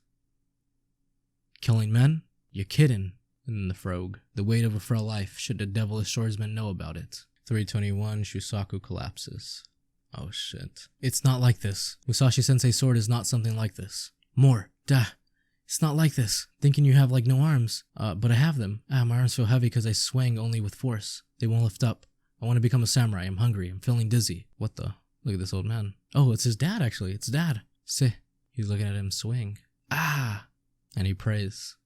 Killing men? You're kidding. And the frog. The weight of a frail life, should the devilish swordsman know about it. 321, Shusaku collapses. Oh shit. It's not like this. Musashi-sensei's sword is not something like this. More. Duh. It's not like this. Thinking you have like no arms. But I have them. My arms feel heavy because I swing only with force. They won't lift up. I want to become a samurai. I'm hungry. I'm feeling dizzy. What the? Look at this old man. Oh, it's his dad actually. It's dad. See. He's looking at him swing. Ah! And he prays.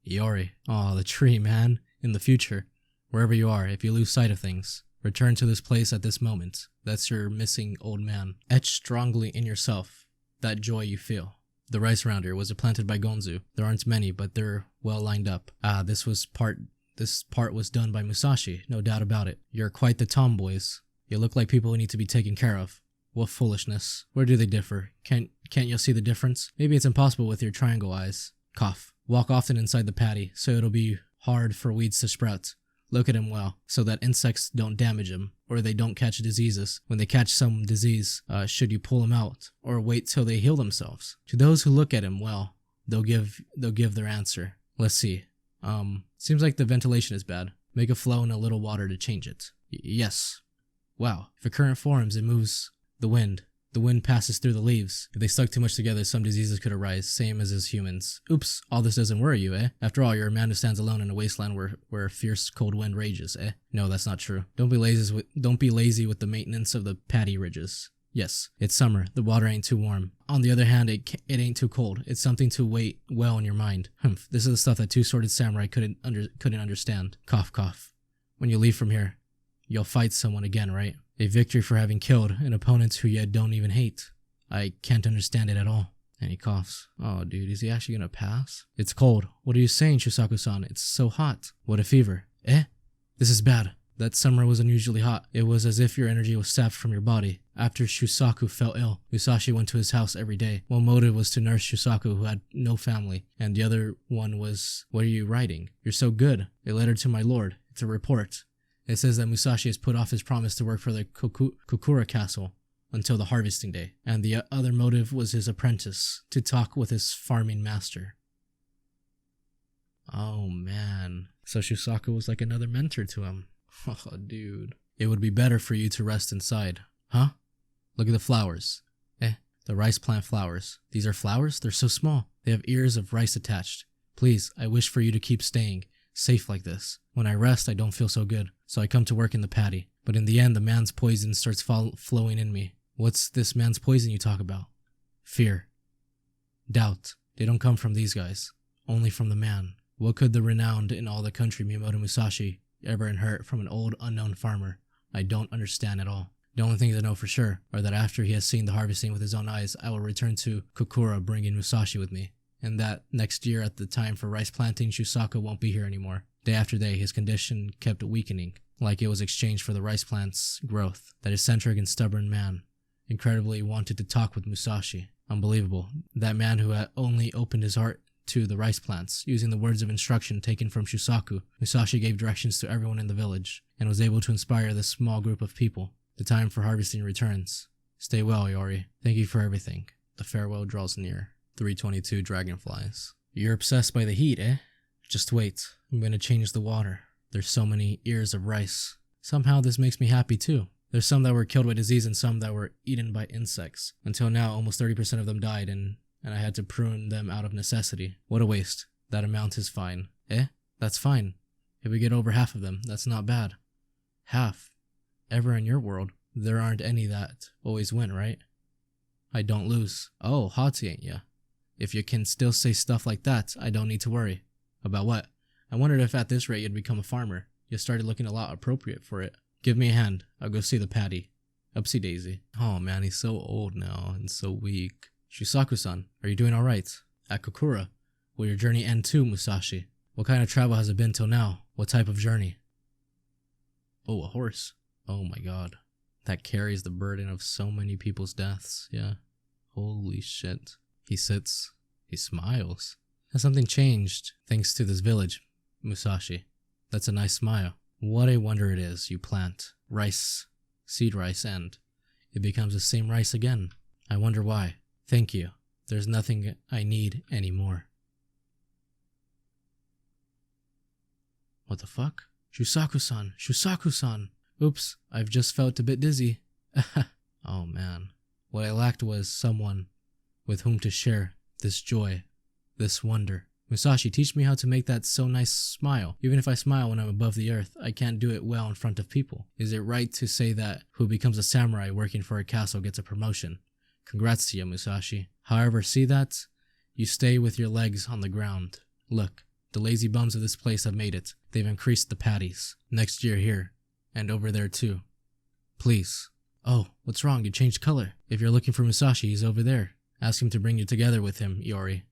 Iori. Oh, the tree, man. In the future, wherever you are, if you lose sight of things, return to this place at this moment. That's your missing old man. Etch strongly in yourself that joy you feel. The rice rounder, was it planted by Gonzu? There aren't many, but they're well lined up. This part was done by Musashi, no doubt about it. You're quite the tomboys. You look like people who need to be taken care of. What foolishness. Where do they differ? Can't you see the difference? Maybe it's impossible with your triangle eyes. Cough. Walk often inside the paddy, so it'll be hard for weeds to sprout. Look at him well, so that insects don't damage him, or they don't catch diseases. When they catch some disease, should you pull him out, or wait till they heal themselves? To those who look at him well, they'll give their answer. Let's see. Seems like the ventilation is bad. Make a flow in a little water to change it. Yes. Wow. If a current forms, it moves the wind. The wind passes through the leaves. If they stuck too much together, some diseases could arise, same as humans. Oops, all this doesn't worry you, eh? After all, you're a man who stands alone in a wasteland where a fierce cold wind rages, eh? No, that's not true. Don't be lazy with the maintenance of the paddy ridges. Yes, it's summer. The water ain't too warm. On the other hand, it ain't too cold. It's something to wait well in your mind. Humph, this is the stuff that two-sworded samurai couldn't understand. Cough, cough. When you leave from here, you'll fight someone again, right? A victory for having killed an opponent who you don't even hate. I can't understand it at all. And he coughs. Oh, dude, is he actually gonna pass? It's cold. What are you saying, Shusaku-san? It's so hot. What a fever. Eh? This is bad. That summer was unusually hot. It was as if your energy was sapped from your body. After Shusaku fell ill, Musashi went to his house every day. One motive was to nurse Shusaku, who had no family, and the other one was, what are you writing? You're so good. A letter to my lord. It's a report. It says that Musashi has put off his promise to work for the Kokura castle until the harvesting day, and the other motive was his apprentice, to talk with his farming master. Oh man. So Shusaku was like another mentor to him. Oh dude. It would be better for you to rest inside. Huh? Look at the flowers. The rice plant flowers. These are flowers? They're so small. They have ears of rice attached. Please, I wish for you to keep staying safe like this. When I rest, I don't feel so good, so I come to work in the paddy. But in the end, the man's poison starts flowing in me. What's this man's poison you talk about? Fear. Doubt. They don't come from these guys. Only from the man. What could the renowned in all the country Miyamoto Musashi ever inherit from an old unknown farmer? I don't understand at all. The only things I know for sure are that after he has seen the harvesting with his own eyes, I will return to Kokura bringing Musashi with me. And that next year at the time for rice planting, Shusaku won't be here anymore. Day after day, his condition kept weakening, like it was exchanged for the rice plant's growth. That eccentric and stubborn man incredibly wanted to talk with Musashi. Unbelievable. That man who had only opened his heart to the rice plants, using the words of instruction taken from Shusaku. Musashi gave directions to everyone in the village, and was able to inspire this small group of people. The time for harvesting returns. Stay well, Iori. Thank you for everything. The farewell draws near. 322 dragonflies. You're obsessed by the heat, eh? Just wait. I'm gonna change the water. There's so many ears of rice. Somehow this makes me happy too. There's some that were killed by disease and some that were eaten by insects. Until now, almost 30% of them died and I had to prune them out of necessity. What a waste. That amount is fine. Eh? That's fine. If we get over half of them, that's not bad. Half? Ever in your world, there aren't any that always win, right? I don't lose. Oh, haughty ain't ya? If you can still say stuff like that, I don't need to worry. About what? I wondered if at this rate you'd become a farmer. You started looking a lot appropriate for it. Give me a hand. I'll go see the paddy. Upsy daisy. Oh man, he's so old now and so weak. Shusaku-san, are you doing alright? At Kokura, will your journey end too, Musashi? What kind of travel has it been till now? What type of journey? Oh, a horse. Oh my god. That carries the burden of so many people's deaths, yeah. Holy shit. He sits. He smiles. Has something changed thanks to this village, Musashi? That's a nice smile. What a wonder it is you plant rice, seed rice, and it becomes the same rice again. I wonder why. Thank you. There's nothing I need anymore. What the fuck? Shusaku-san! Shusaku-san! Oops, I've just felt a bit dizzy. Oh man. What I lacked was someone with whom to share this joy, this wonder. Musashi, teach me how to make that so nice smile. Even if I smile when I'm above the earth, I can't do it well in front of people. Is it right to say that who becomes a samurai working for a castle gets a promotion? Congrats to you, Musashi. However, see that? You stay with your legs on the ground. Look, the lazy bums of this place have made it. They've increased the patties. Next year here. And over there too. Please. Oh, what's wrong? You changed color. If you're looking for Musashi, he's over there. Ask him to bring you together with him, Iori.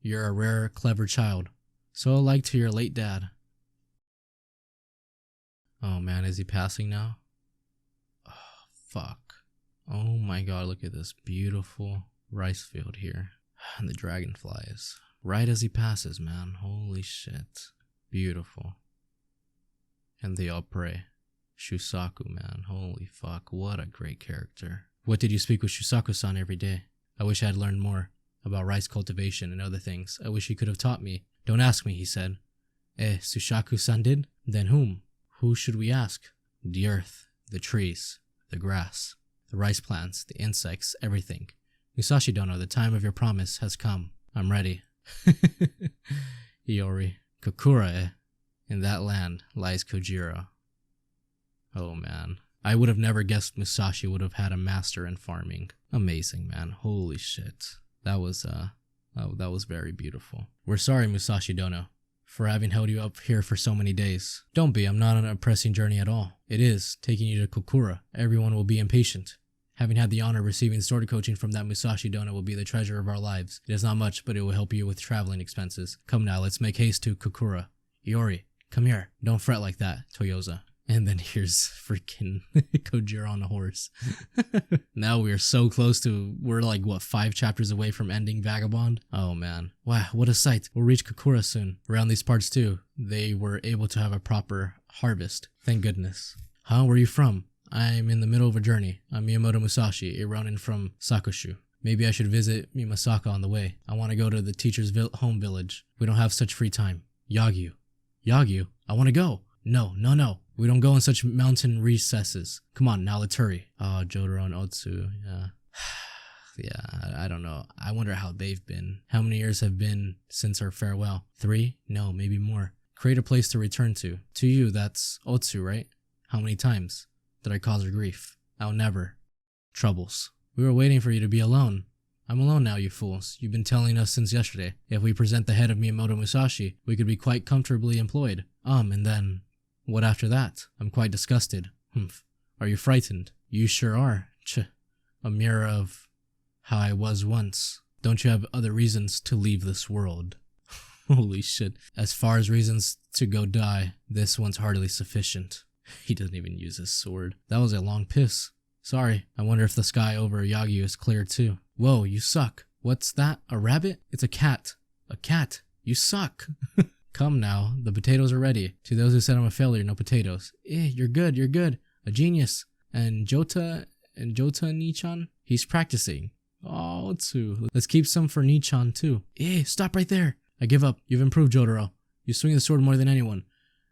You're a rare, clever child. So alike to your late dad. Oh man, is he passing now? Oh, fuck. Oh my god, look at this beautiful rice field here. And the dragonflies. Right as he passes, man. Holy shit. Beautiful. And they all pray. Shusaku, man. Holy fuck. What a great character. What did you speak with Shusaku-san every day? I wish I had learned more about rice cultivation and other things. I wish he could have taught me. Don't ask me, he said. Shusaku-san did? Then whom? Who should we ask? The earth, the trees, the grass, the rice plants, the insects, everything. Musashi Dono, the time of your promise has come. I'm ready. Iori. Kokura, eh? In that land lies Kojiro. Oh man. I would have never guessed Musashi would have had a master in farming. Amazing, man. Holy shit. That was very beautiful. We're sorry, Musashi Dono, for having held you up here for so many days. Don't be, I'm not on a pressing journey at all. It is, taking you to Kokura. Everyone will be impatient. Having had the honor of receiving sword coaching from that Musashi Dono will be the treasure of our lives. It is not much, but it will help you with traveling expenses. Come now, let's make haste to Kokura. Iori, come here. Don't fret like that, Toyoza. And then here's freaking Kojiro on a horse. Now we are so close to, we're like, what, 5 chapters away from ending Vagabond? Oh man. Wow, what a sight. We'll reach Kokura soon. Around these parts too, they were able to have a proper harvest. Thank goodness. Huh, where are you from? I'm in the middle of a journey. I'm Miyamoto Musashi, a ronin from Sakushu. Maybe I should visit Mimasaka on the way. I want to go to the teacher's home village. We don't have such free time. Yagyu. Yagyu? I want to go. No. We don't go in such mountain recesses. Come on, now let's hurry. Oh, Jotaro and Otsu, yeah. Yeah, I don't know. I wonder how they've been. How many years have been since our farewell? 3? No, maybe more. Create a place to return to. To you, that's Otsu, right? How many times did I cause her grief? I'll never. Troubles. We were waiting for you to be alone. I'm alone now, you fools. You've been telling us since yesterday. If we present the head of Miyamoto Musashi, we could be quite comfortably employed. And then... what after that? I'm quite disgusted. Humph. Are you frightened? You sure are. A mirror of how I was once. Don't you have other reasons to leave this world? Holy shit. As far as reasons to go die, this one's hardly sufficient. He doesn't even use his sword. That was a long piss. Sorry. I wonder if the sky over Yagyu is clear too. Whoa, you suck. What's that? A rabbit? It's a cat. A cat. You suck. Come now. The potatoes are ready. To those who said I'm a failure, no potatoes. You're good. You're good. A genius. And Jota Nichan? He's practicing. Oh, Otsu. Let's keep some for Nichan too. Stop right there. I give up. You've improved, Jotaro. You swing the sword more than anyone.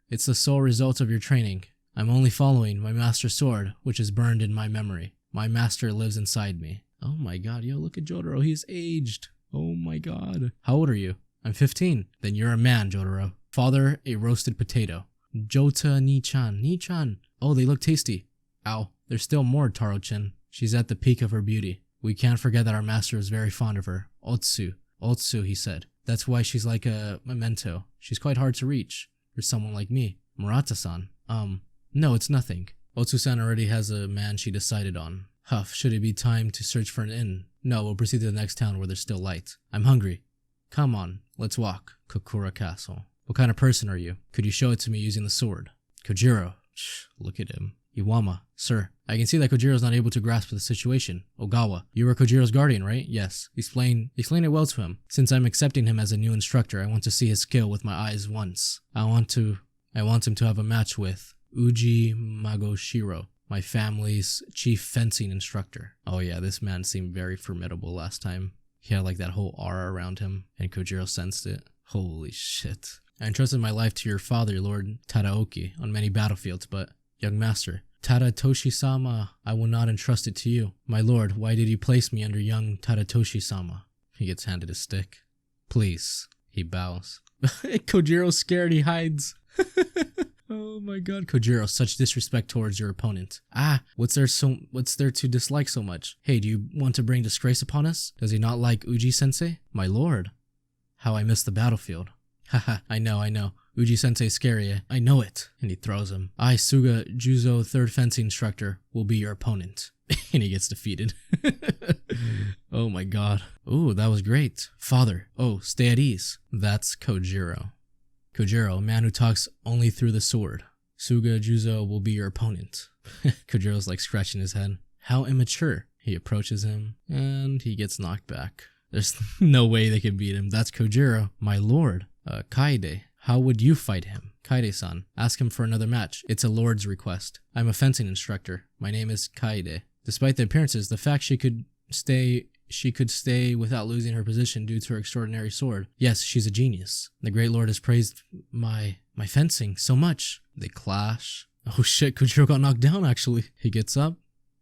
It's the sole result of your training. I'm only following my master's sword, which is burned in my memory. My master lives inside me. Oh my god, yo, look at Jotaro. He's aged. Oh my god. How old are you? I'm 15. Then you're a man, Jotaro. Father, a roasted potato. Jota Nichan. Nichan. Oh, they look tasty. Ow. There's still more, Taro-chan. She's at the peak of her beauty. We can't forget that our master is very fond of her. Otsu. Otsu, he said. That's why she's like a memento. She's quite hard to reach. For someone like me. Murata-san. No, it's nothing. Otsu-san already has a man she decided on. Huff, should it be time to search for an inn? No, we'll proceed to the next town where there's still light. I'm hungry. Come on, let's walk. Kokura Castle. What kind of person are you? Could you show it to me using the sword? Kojiro. Look at him. Iwama. Sir, I can see that Kojiro's not able to grasp the situation. Ogawa. You were Kojiro's guardian, right? Yes. Explain it well to him. Since I'm accepting him as a new instructor, I want to see his skill with my eyes once. I want him to have a match with Uji Magoshiro, my family's chief fencing instructor. Oh yeah, this man seemed very formidable last time. He had like that whole aura around him, and Kojiro sensed it. Holy shit. I entrusted my life to your father, Lord Tadaoki, on many battlefields, but, young master, Tadatoshi-sama, I will not entrust it to you. My lord, why did you place me under young Tadatoshi-sama? He gets handed a stick. Please. He bows. Kojiro's scared, he hides. Oh my god, Kojiro, such disrespect towards your opponent. What's there to dislike so much? Hey, do you want to bring disgrace upon us? Does he not like Uji-sensei? My lord. How I miss the battlefield. Haha, I know. Uji-sensei's scary, I know it. And he throws him. I, Suga Juzo, 3rd fencing instructor, will be your opponent. And he gets defeated. Oh my god. Ooh, that was great. Father, stay at ease. That's Kojiro. Kojiro, a man who talks only through the sword. Suga Juzo will be your opponent. Kojiro's like scratching his head. How immature. He approaches him, and he gets knocked back. There's no way they can beat him. That's Kojiro. My lord. Kaide. How would you fight him? Kaide-san. Ask him for another match. It's a lord's request. I'm a fencing instructor. My name is Kaide. Despite the appearances, the fact she could stay without losing her position due to her extraordinary sword. Yes, she's a genius. The great lord has praised my fencing so much. They clash. Oh shit, Kojiro got knocked down actually. He gets up.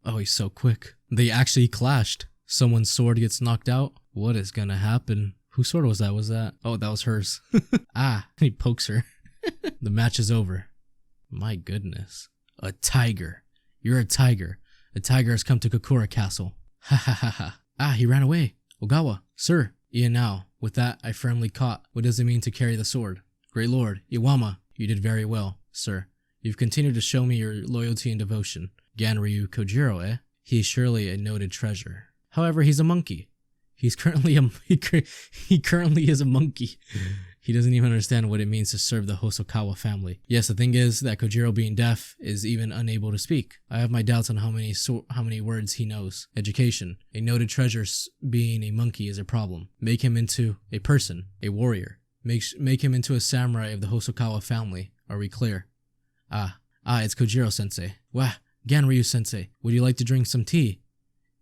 Oh, he's so quick. They actually clashed. Someone's sword gets knocked out. What is gonna happen? Whose sword was that? Oh, that was hers. He pokes her. The match is over. My goodness. A tiger. You're a tiger. A tiger has come to Kokura Castle. Ha ha ha ha. He ran away. Ogawa. Sir. Ian now. With that, I firmly caught. What does it mean to carry the sword? Great lord. Iwama. You did very well, sir. You've continued to show me your loyalty and devotion. Ganryu Kojiro, eh? He is surely a noted treasure. However, he's a monkey. He currently is a monkey. He doesn't even understand what it means to serve the Hosokawa family. Yes, the thing is that Kojiro, being deaf, is even unable to speak. I have my doubts on how many words he knows. Education. A noted treasure being a monkey is a problem. Make him into a person, a warrior. Make him into a samurai of the Hosokawa family. Are we clear? It's Kojiro-sensei. Wah, Ganryu-sensei. Would you like to drink some tea?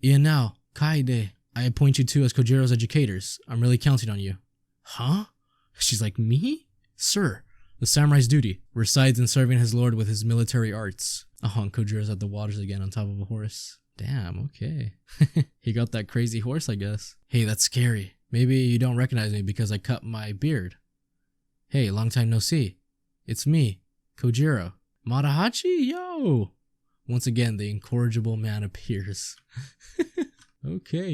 Ian now, Kaide. I appoint you two as Kojiro's educators. I'm really counting on you. Huh? She's like, me? Sir, the samurai's duty resides in serving his lord with his military arts. And Kojiro's at the waters again on top of a horse. Damn, okay. He got that crazy horse, I guess. Hey, that's scary. Maybe you don't recognize me because I cut my beard. Hey, long time no see. It's me, Kojiro. Madahachi, yo! Once again, the incorrigible man appears. Okay,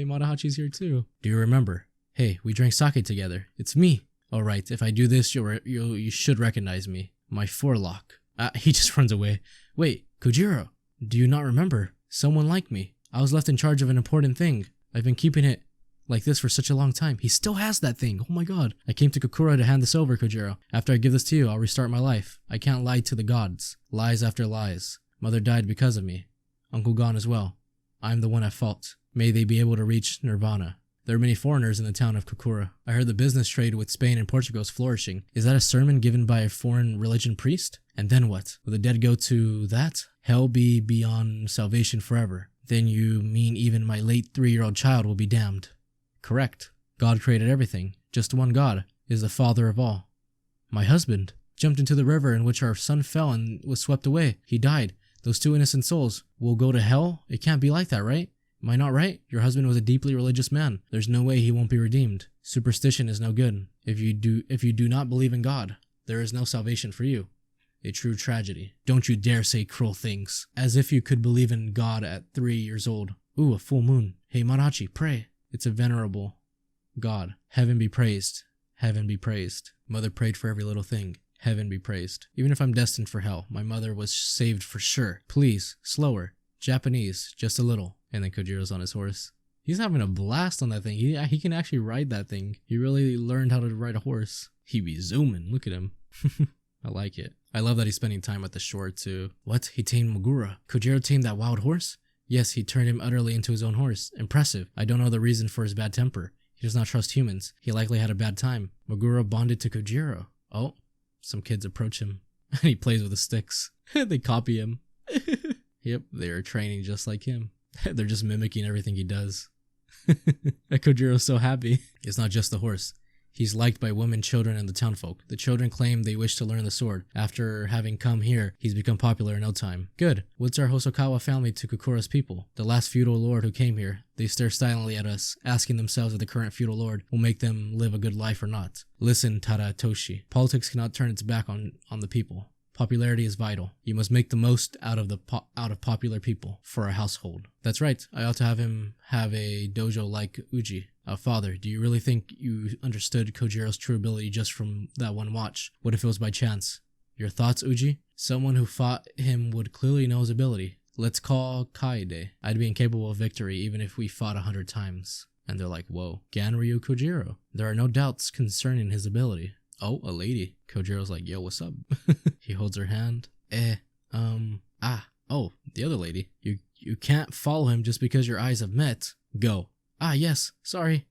Madahachi's here too. Do you remember? Hey, we drank sake together. It's me. Alright, if I do this, you should recognize me. My forelock. He just runs away. Wait, Kojiro. Do you not remember? Someone like me. I was left in charge of an important thing. I've been keeping it like this for such a long time. He still has that thing. Oh my god. I came to Kokura to hand this over, Kojiro. After I give this to you, I'll restart my life. I can't lie to the gods. Lies after lies. Mother died because of me. Uncle gone as well. I'm the one at fault. May they be able to reach nirvana. There are many foreigners in the town of Kokura. I heard the business trade with Spain and Portugal is flourishing. Is that a sermon given by a foreign religion priest? And then what? Will the dead go to that? Hell be beyond salvation forever. Then you mean even my late 3-year-old child will be damned? Correct. God created everything. Just one God is the father of all. My husband jumped into the river in which our son fell and was swept away. He died. Those 2 innocent souls will go to hell? It can't be like that, right? Am I not right? Your husband was a deeply religious man. There's no way he won't be redeemed. Superstition is no good. If you do not believe in God, there is no salvation for you. A true tragedy. Don't you dare say cruel things. As if you could believe in God at 3 years old. Ooh, a full moon. Hey, Marachi, pray. It's a venerable God. Heaven be praised. Heaven be praised. Mother prayed for every little thing. Heaven be praised. Even if I'm destined for hell, my mother was saved for sure. Please, slower. Japanese, just a little. And then Kojiro's on his horse. He's having a blast on that thing. He can actually ride that thing. He really learned how to ride a horse. He be zooming. Look at him. I like it. I love that he's spending time at the shore too. What? He tamed Mogura. Kojiro tamed that wild horse? Yes, he turned him utterly into his own horse. Impressive. I don't know the reason for his bad temper. He does not trust humans. He likely had a bad time. Mogura bonded to Kojiro. Oh, some kids approach him. And he plays with the sticks. They copy him. Yep, they are training just like him. They're just mimicking everything he does. Kojiro's so happy. It's not just the horse. He's liked by women, children, and the townfolk. The children claim they wish to learn the sword. After having come here, he's become popular in no time. Good. What's our Hosokawa family to Kokura's people? The last feudal lord who came here. They stare silently at us, asking themselves if the current feudal lord will make them live a good life or not. Listen, Tadatoshi. Politics cannot turn its back on the people. Popularity is vital. You must make the most out of popular people for a household. That's right. I ought to have him have a dojo like Uji. Father, do you really think you understood Kojiro's true ability just from that one watch? What if it was by chance? Your thoughts, Uji? Someone who fought him would clearly know his ability. Let's call Kaede. I'd be incapable of victory even if we fought 100 times. And they're like, whoa, Ganryu Kojiro. There are no doubts concerning his ability. Oh, a lady. Kojiro's like, yo, what's up? He holds her hand. Oh, the other lady. You can't follow him just because your eyes have met. Go. Yes, sorry.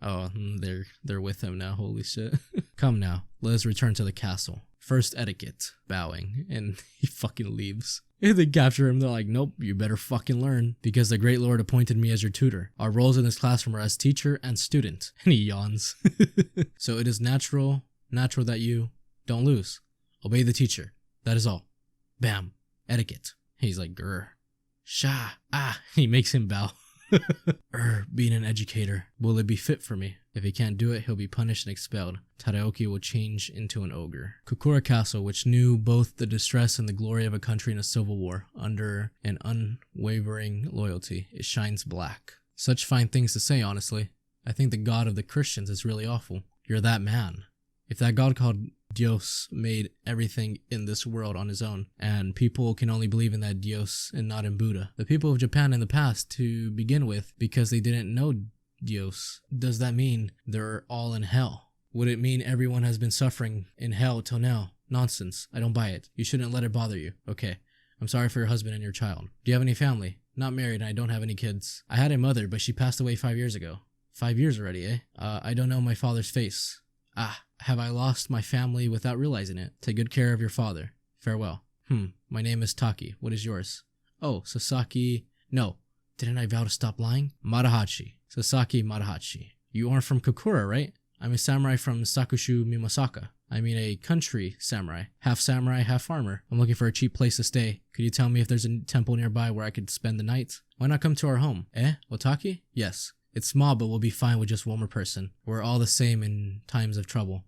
Oh, they're with him now, holy shit. Come now, let us return to the castle. First etiquette, bowing, and he fucking leaves. And they capture him, they're like, nope, you better fucking learn, because the great lord appointed me as your tutor. Our roles in this classroom are as teacher and student. And he yawns. So it is natural that you don't lose. Obey the teacher. That is all. Bam. Etiquette. He's like, grr. Sha. He makes him bow. Being an educator, will it be fit for me? If he can't do it, he'll be punished and expelled. Tadaoki will change into an ogre. Kokura Castle, which knew both the distress and the glory of a country in a civil war, under an unwavering loyalty, it shines black. Such fine things to say, honestly. I think the God of the Christians is really awful. You're that man. If that God called Dios made everything in this world on his own, and people can only believe in that Dios and not in Buddha, the people of Japan in the past to begin with, because they didn't know Dios, does that mean they're all in hell? Would it mean everyone has been suffering in hell till now? Nonsense. I don't buy it. You shouldn't let it bother you. Okay. I'm sorry for your husband and your child. Do you have any family? Not married and I don't have any kids. I had a mother, but she passed away 5 years ago. 5 years already, eh? I don't know my father's face. Have I lost my family without realizing it? Take good care of your father. Farewell. My name is Taki. What is yours? Oh, Sasaki. No. Didn't I vow to stop lying? Marahachi. Sasaki Marahachi. You aren't from Kokura, right? I'm a samurai from Sakushu Mimasaka. I mean a country samurai. Half samurai, half farmer. I'm looking for a cheap place to stay. Could you tell me if there's a temple nearby where I could spend the night? Why not come to our home? Otaki? Yes. It's small, but we'll be fine with just one more person. We're all the same in times of trouble.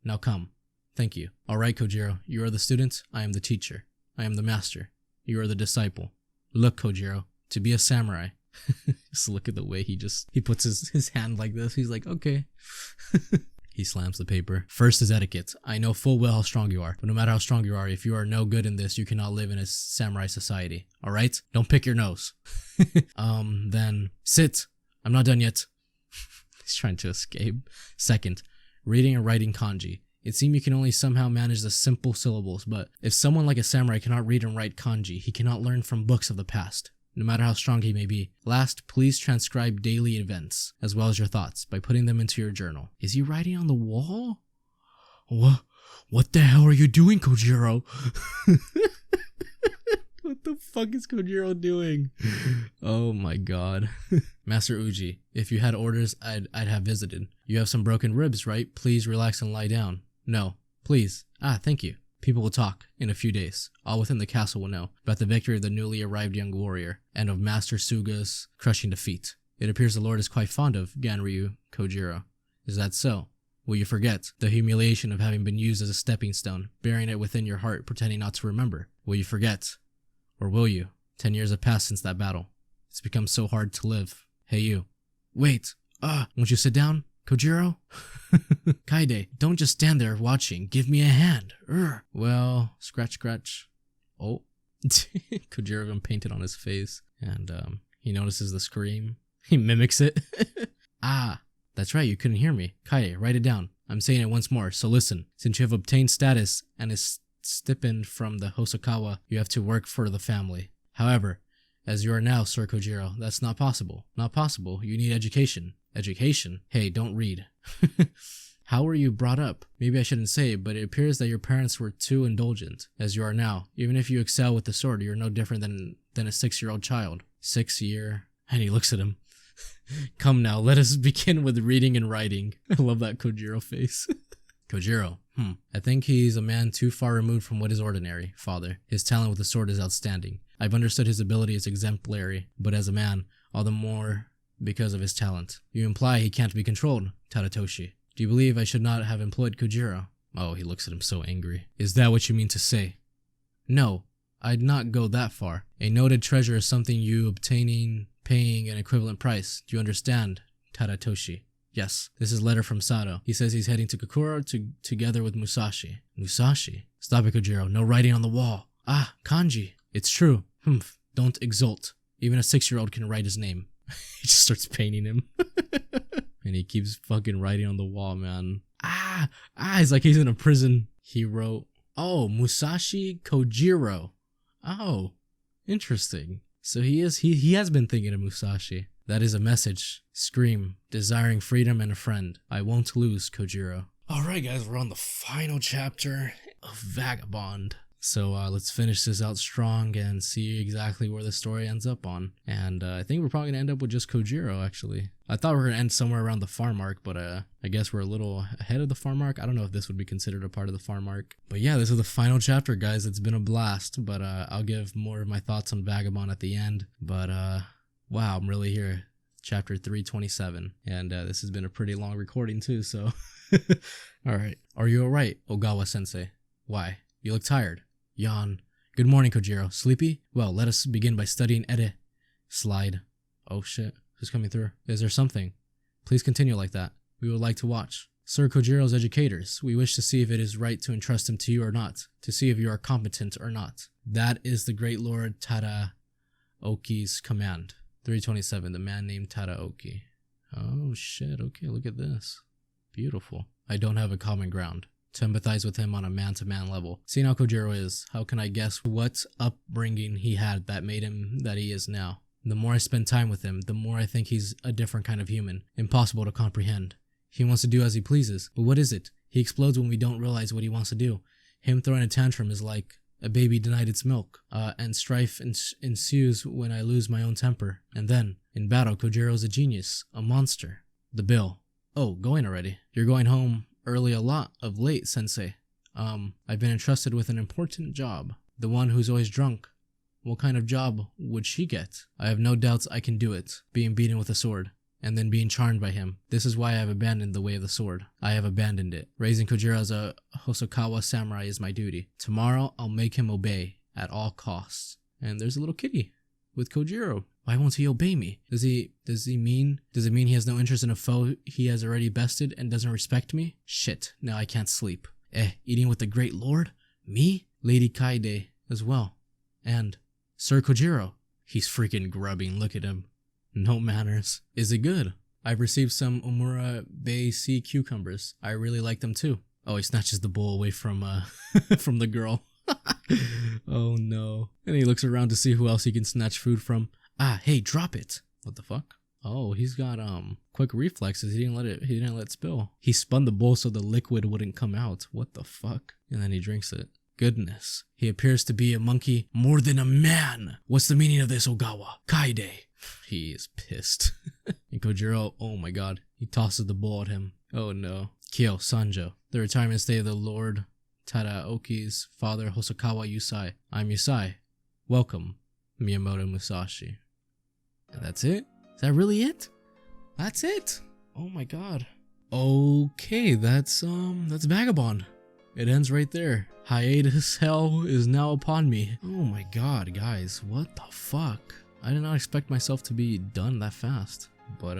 Now come. Thank you. Alright, Kojiro. You are the student. I am the teacher. I am the master. You are the disciple. Look, Kojiro. To be a samurai. Just look at the way he puts his hand like this. He's like, okay. He slams the paper. First is etiquette. I know full well how strong you are, but no matter how strong you are, if you are no good in this, you cannot live in a samurai society. Alright? Don't pick your nose. Then sit. I'm not done yet. He's trying to escape. Second, reading and writing kanji. It seems you can only somehow manage the simple syllables, but if someone like a samurai cannot read and write kanji, he cannot learn from books of the past, no matter how strong he may be. Last, please transcribe daily events, as well as your thoughts, by putting them into your journal. Is he writing on the wall? What the hell are you doing, Kojiro? What the fuck is Kojiro doing? Oh my god. Master Uji, if you had orders, I'd have visited. You have some broken ribs, right? Please relax and lie down. No, please. Thank you. People will talk in a few days. All within the castle will know about the victory of the newly arrived young warrior and of Master Suga's crushing defeat. It appears the Lord is quite fond of Ganryu Kojiro. Is that so? Will you forget the humiliation of having been used as a stepping stone, bearing it within your heart, pretending not to remember? Will you forget? Or will you? 10 years have passed since that battle. It's become so hard to live. Hey you. Wait. Won't you sit down? Kojiro? Kaide, don't just stand there watching. Give me a hand. Well, scratch. Oh. Kojiro even painted on his face. And he notices the scream. He mimics it. That's right, you couldn't hear me. Kaide, write it down. I'm saying it once more, so listen. Since you have obtained status and is stipend from the Hosokawa, you have to work for the family. However, as you are now, Sir Kojiro, that's not possible. Not possible. You need education. Education? Hey, don't read. How were you brought up? Maybe I shouldn't say, but it appears that your parents were too indulgent, as you are now. Even if you excel with the sword, you're no different than a 6-year-old child. 6 year? And he looks at him. Come now, let us begin with reading and writing. I love that Kojiro face. Kojiro. I think he's a man too far removed from what is ordinary, father. His talent with the sword is outstanding. I've understood his ability is exemplary, but as a man, all the more because of his talent. You imply he can't be controlled, Tadatoshi. Do you believe I should not have employed Kojiro? Oh, he looks at him so angry. Is that what you mean to say? No, I'd not go that far. A noted treasure is something you obtaining, paying an equivalent price. Do you understand, Tadatoshi? Yes, this is a letter from Sato. He says he's heading to Kokoro together with Musashi. Musashi? Stop it, Kojiro. No writing on the wall. Kanji. It's true. Don't exult. Even a 6-year-old can write his name. He just starts painting him. And he keeps fucking writing on the wall, man. It's like he's in a prison. He wrote, Musashi Kojiro. Oh, interesting. So he has been thinking of Musashi. That is a message. Scream, desiring freedom and a friend. I won't lose, Kojiro. Alright guys, we're on the final chapter of Vagabond. So let's finish this out strong and see exactly where the story ends up on. And I think we're probably going to end up with just Kojiro, actually. I thought we were going to end somewhere around the farm arc, but I guess we're a little ahead of the farm arc. I don't know if this would be considered a part of the farm arc. But yeah, this is the final chapter, guys. It's been a blast, but I'll give more of my thoughts on Vagabond at the end. But wow, I'm really here. Chapter 327. And this has been a pretty long recording too, so... Alright. Are you alright, Ogawa-sensei? Why? You look tired. Yawn. Good morning, Kojiro. Sleepy? Well, let us begin by studying Ede. Slide. Oh shit. Who's coming through? Is there something? Please continue like that. We would like to watch. Sir Kojiro's educators. We wish to see if it is right to entrust him to you or not. To see if you are competent or not. That is the great Lord Tadaoki's command. 327. The man named Tadaoki. Oh shit. Okay, look at this. Beautiful. I don't have a common ground to empathize with him on a man-to-man level. Seeing how Kojiro is, how can I guess what upbringing he had that made him that he is now? The more I spend time with him, the more I think he's a different kind of human. Impossible to comprehend. He wants to do as he pleases, but what is it? He explodes when we don't realize what he wants to do. Him throwing a tantrum is like a baby denied its milk, and strife ensues when I lose my own temper. And then, in battle, Kojiro's a genius, a monster. The bill. Oh, going already. You're going home early a lot of late, sensei. I've been entrusted with an important job. The one who's always drunk. What kind of job would she get? I have no doubts I can do it. Being beaten with a sword. And then being charmed by him. This is why I have abandoned the way of the sword. I have abandoned it. Raising Kojiro as a Hosokawa samurai is my duty. Tomorrow, I'll make him obey at all costs. And there's a little kitty. with Kojiro? Why won't he obey me? Does it mean he has no interest in a foe he has already bested and doesn't respect me? Shit, now I can't sleep. Eating with the great lord? Me? Lady Kaide as well. And Sir Kojiro. He's freaking grubbing, look at him. No manners. Is it good? I've received some Omura Bay sea cucumbers. I really like them too. Oh, he snatches the bowl away from from the girl. Oh no. And he looks around to see who else he can snatch food from. Ah, hey, drop it. What the fuck? Oh, he's got quick reflexes. He didn't let it spill. He spun the bowl so the liquid wouldn't come out. What the fuck? And then he drinks it. Goodness. He appears to be a monkey more than a man. What's the meaning of this, Ogawa? Kaide. He is pissed. And Kojiro, oh my god. He tosses the bowl at him. Oh no. Kyo, Sanjo. The retirement stay of the Lord Tadaoki's father, Hosokawa Yusai. I'm Yusai. Welcome, Miyamoto Musashi. And that's it? Is that really it? That's it? Oh my god. Okay, that's Vagabond. It ends right there. Hiatus hell is now upon me. Oh my god, guys, what the fuck? I did not expect myself to be done that fast. But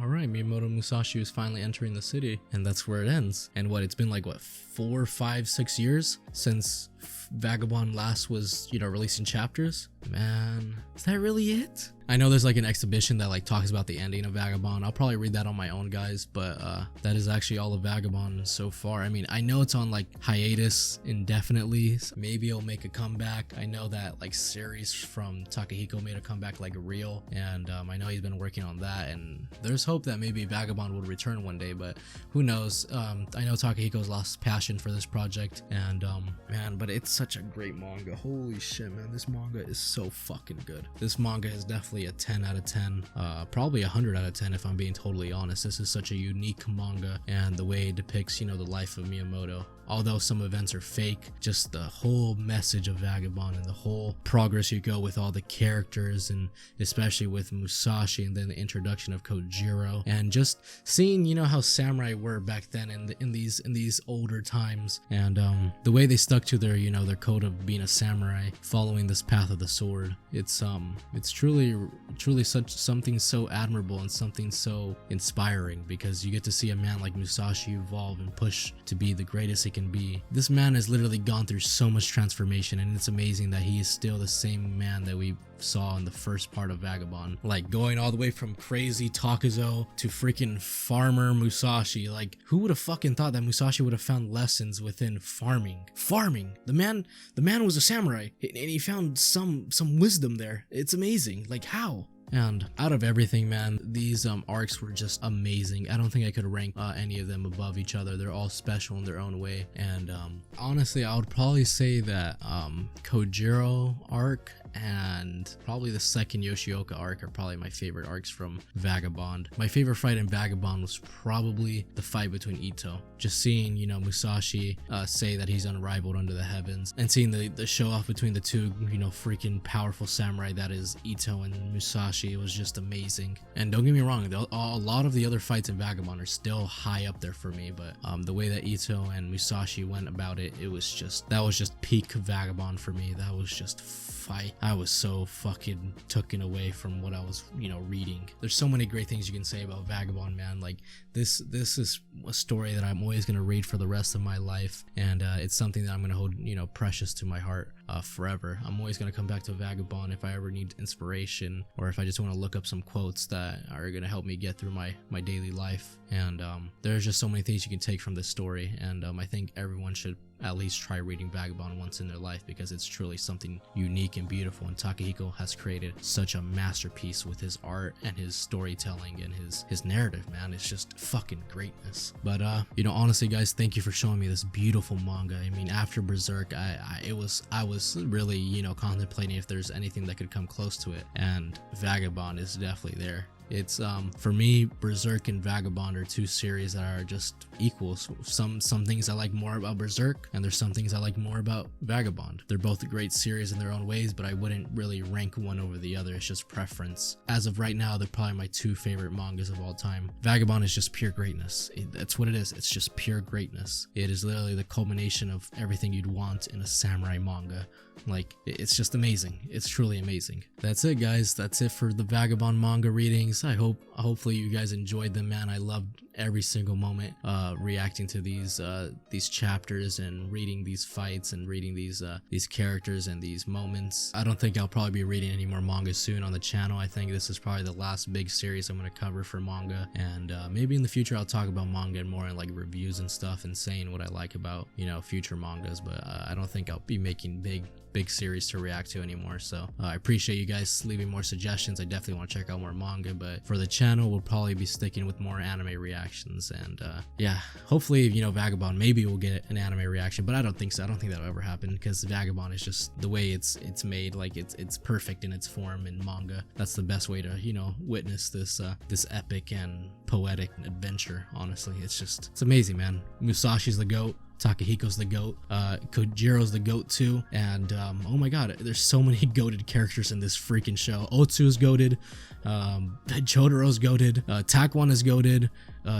alright, Miyamoto Musashi is finally entering the city, and that's where it ends. And what, it's been like, what, 4, 5, 6 years since Vagabond last was, releasing chapters? Man, is that really it? I know there's like an exhibition that like talks about the ending of Vagabond. I'll probably read that on my own, guys, but that is actually all of Vagabond so far. I mean, I know it's on like hiatus indefinitely, so maybe it'll make a comeback. I know that like series from Takehiko made a comeback, like Real, and I know he's been working on that, and there's hope that maybe Vagabond would return one day, but who knows. I know Takehiko's lost passion for this project, and man, but it's such a great manga. Holy shit, man, this manga is so fucking good. This manga is definitely a 10 out of 10, probably 100 out of 10 if I'm being totally honest. This is such a unique manga, and the way it depicts, the life of Miyamoto. Although some events are fake, just the whole message of Vagabond and the whole progress you go with all the characters, and especially with Musashi, and then the introduction of Kojiro, and just seeing, how samurai were back then in these older times, and the way they stuck to their, their code of being a samurai, following this path of the sword. It's truly something so admirable and something so inspiring, because you get to see a man like Musashi evolve and push to be the greatest he can be. This man has literally gone through so much transformation, and it's amazing that he is still the same man that we saw in the first part of Vagabond. Like, going all the way from crazy Takuzo to freaking farmer Musashi. Like, who would have fucking thought that Musashi would have found lessons within farming? The man was a samurai, and he found some wisdom there. It's amazing. Like, how? And out of everything, man, these arcs were just amazing. I don't think I could rank any of them above each other. They're all special in their own way. And honestly, I would probably say that Kojiro arc and probably the second Yoshioka arc are probably my favorite arcs from Vagabond. My favorite fight in Vagabond was probably the fight between Ito. Just seeing, Musashi say that he's unrivaled under the heavens, and seeing the show off between the two, freaking powerful samurai that is Ito and Musashi. It was just amazing. And don't get me wrong, a lot of the other fights in Vagabond are still high up there for me, but the way that Ito and Musashi went about it, that was just peak Vagabond for me. That was just fight. I was so fucking taken away from what I was, reading. There's so many great things you can say about Vagabond, man. Like, this is a story that I'm always gonna read for the rest of my life, and it's something that I'm gonna hold, precious to my heart forever. I'm always gonna come back to Vagabond if I ever need inspiration, or if I just want to look up some quotes that are gonna help me get through my daily life. And there's just so many things you can take from this story, and I think everyone should at least try reading Vagabond once in their life, because it's truly something unique and beautiful, and Takehiko has created such a masterpiece with his art and his storytelling and his narrative, man. It's just fucking greatness. But honestly, guys, thank you for showing me this beautiful manga. I mean, after Berserk, I was really, contemplating if there's anything that could come close to it, and Vagabond is definitely there. It's for me, Berserk and Vagabond are two series that are just equal. So some things I like more about Berserk, and there's some things I like more about Vagabond. They're both a great series in their own ways, but I wouldn't really rank one over the other. It's just preference. As of right now, they're probably my two favorite mangas of all time. Vagabond is just pure greatness. That's what it is. It's just pure greatness. It is literally the culmination of everything you'd want in a samurai manga. Like, it's just amazing. It's truly amazing. That's it, guys. That's it for the Vagabond manga readings. Hopefully you guys enjoyed them, man. I loved every single moment reacting to these chapters and reading these fights and reading these characters and these moments. I don't think I'll probably be reading any more manga soon on the channel. I think this is probably the last big series I'm going to cover for manga, and maybe in the future I'll talk about manga and more in like reviews and stuff and saying what I like about, you know, future mangas, but I don't think I'll be making big series to react to anymore. So I appreciate you guys leaving more suggestions. I definitely want to check out more manga, but for the channel we'll probably be sticking with more anime reactions. And yeah, hopefully, you know, Vagabond, maybe we'll get an anime reaction, but I don't think so. I don't think that'll ever happen, because Vagabond is just the way it's made. Like, it's perfect in its form in manga. That's the best way to, you know, witness this epic and poetic adventure. Honestly, it's amazing, man. Musashi's the GOAT. Takehiko's the GOAT, Kojiro's the GOAT too, and oh my god, there's so many goated characters in this freaking show. Otsu's goated, Jotoro's goated, Takwon is goated,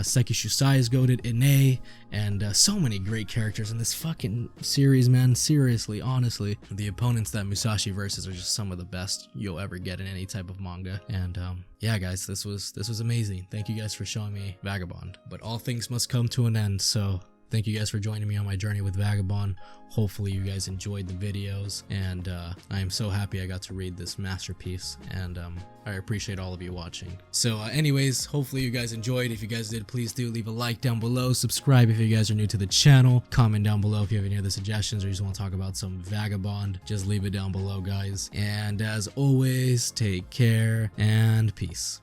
Seki Shusai is goated, Ine, and so many great characters in this fucking series, man. Seriously, honestly, the opponents that Musashi versus are just some of the best you'll ever get in any type of manga. And yeah, guys, this was amazing. Thank you guys for showing me Vagabond, but all things must come to an end, so thank you guys for joining me on my journey with Vagabond. Hopefully you guys enjoyed the videos, and I am so happy I got to read this masterpiece, and I appreciate all of you watching. So anyways, hopefully you guys enjoyed. If you guys did, please do leave a like down below, subscribe if you guys are new to the channel, comment down below if you have any other suggestions or you just want to talk about some Vagabond. Just leave it down below, guys. And as always, take care and peace.